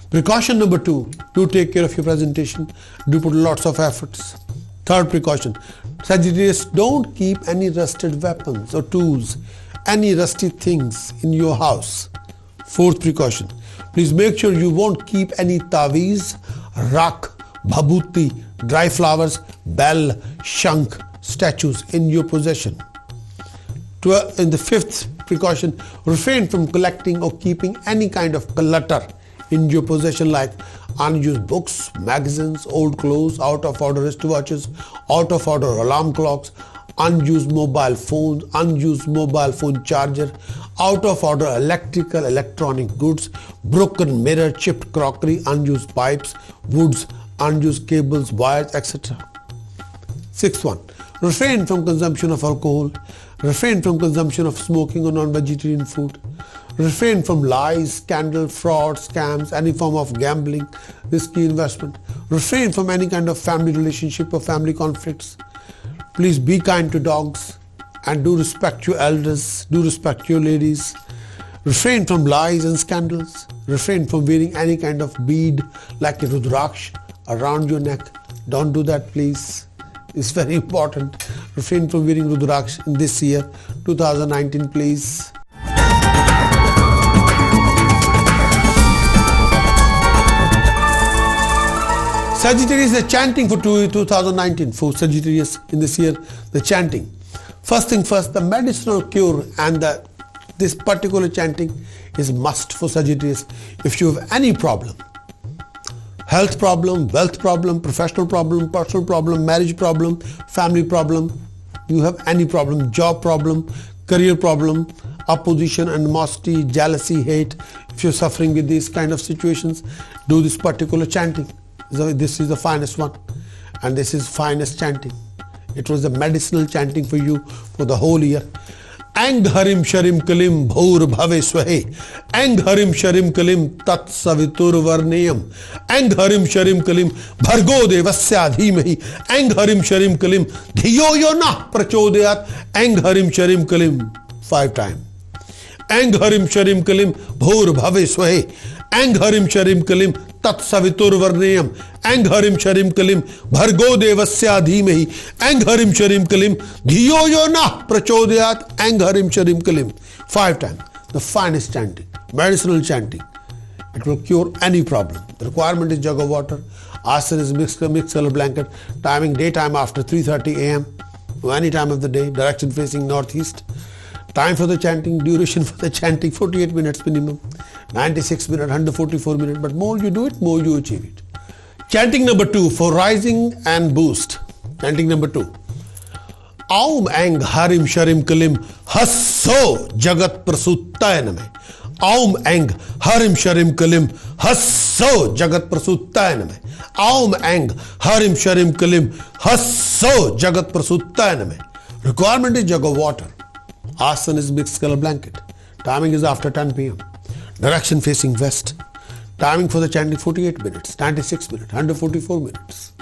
S1: Precaution number 2, do take care of your presentation. Do put lots of efforts. Third precaution: Sagittarius, don't keep any rusted weapons or tools, any rusty things in your house. Fourth precaution: please make sure you won't keep any taweez, rak, bhabooti, dry flowers, bell, shank, statues in your possession. In the fifth precaution: refrain from collecting or keeping any kind of clutter in your possession, like unused books, magazines, old clothes, out of order wristwatches, out of order alarm clocks, unused mobile phones, unused mobile phone charger, out of order electronic goods, broken mirror, chipped crockery, unused pipes, woods, unused cables, wires, etc. Sixth one: refrain from consumption of alcohol, refrain from consumption of smoking or non-vegetarian food, refrain from lies, scandal, fraud, scams, any form of gambling, risky investment, refrain from any kind of family relationship or family conflicts. Please be kind to dogs and do respect your elders, do respect your ladies. Refrain from lies and scandals. Refrain from wearing any kind of bead like a rudraksh around your neck. Don't do that, please. It's very important. Refrain from wearing rudraksh in this year, 2019, please. Sagittarius, the chanting for 2019 for Sagittarius in this year, the chanting. First thing first, the medicinal cure and this particular chanting is must for Sagittarius. If you have any problem, health problem, wealth problem, professional problem, personal problem, marriage problem, family problem, you have any problem, job problem, career problem, opposition, animosity, jealousy, hate, if you're suffering with these kind of situations, do this particular chanting. So this is the finest one, and this is finest chanting. It was the medicinal chanting for you for the whole year. Ang harim sharim kalim bhaur bhave swahe. Ang harim sharim kalim tat savitur varneyam. Ang harim sharim kalim bhargo devasya dhimahi. Ang harim sharim kalim dhiyo yo na prachodayat. Ang harim sharim kalim 5 times. Ang harim sharim kalim bhaur bhave swahe. Ang harim sharim kalim tat savitur varneyam. Ang harim sharim kalim bhargo devasya dhimahi. Ang harim sharim kalim dhiyo yo na prachodayat. Ang harim sharim kalim 5 times. The finest chanting, medicinal chanting. It will cure any problem. The requirement is jug of water. Asana is mixed color blanket. Timing daytime after 3:30 a.m. or any time of the day. Direction facing northeast. Time for the chanting, duration for the chanting 48 minutes minimum. 96 minutes, 144 minutes. But more you do it, more you achieve it. Chanting number 2 for rising and boost. Chanting number 2. Aum ang harim sharim kalim hasso jagat prasuttaya name. Aum ang harim sharim kalim hasso jagat prasuttaya name. Aum ang harim sharim kalim hasso jagat prasuttaya name. Requirement is jug of water. Asana is mixed color blanket. Timing is after 10 p.m. Direction facing west. Timing for the chanting 48 minutes, 96 minutes, 144 minutes.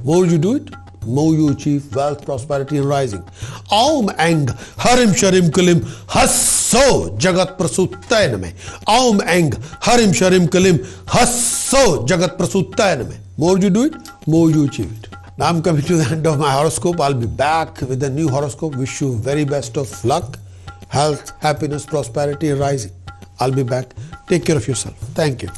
S1: More you do it, more you achieve wealth, prosperity and rising. Aum ang harim sharim kalim hasso jagat prasuttaya name. Aum ang harim sharim kalim hasso jagat prasuttaya name. More you do it, more you achieve it. Now I'm coming to the end of my horoscope. I'll be back with a new horoscope. Wish you very best of luck, health, happiness, prosperity and rising. I'll be back. Take care of yourself. Thank you.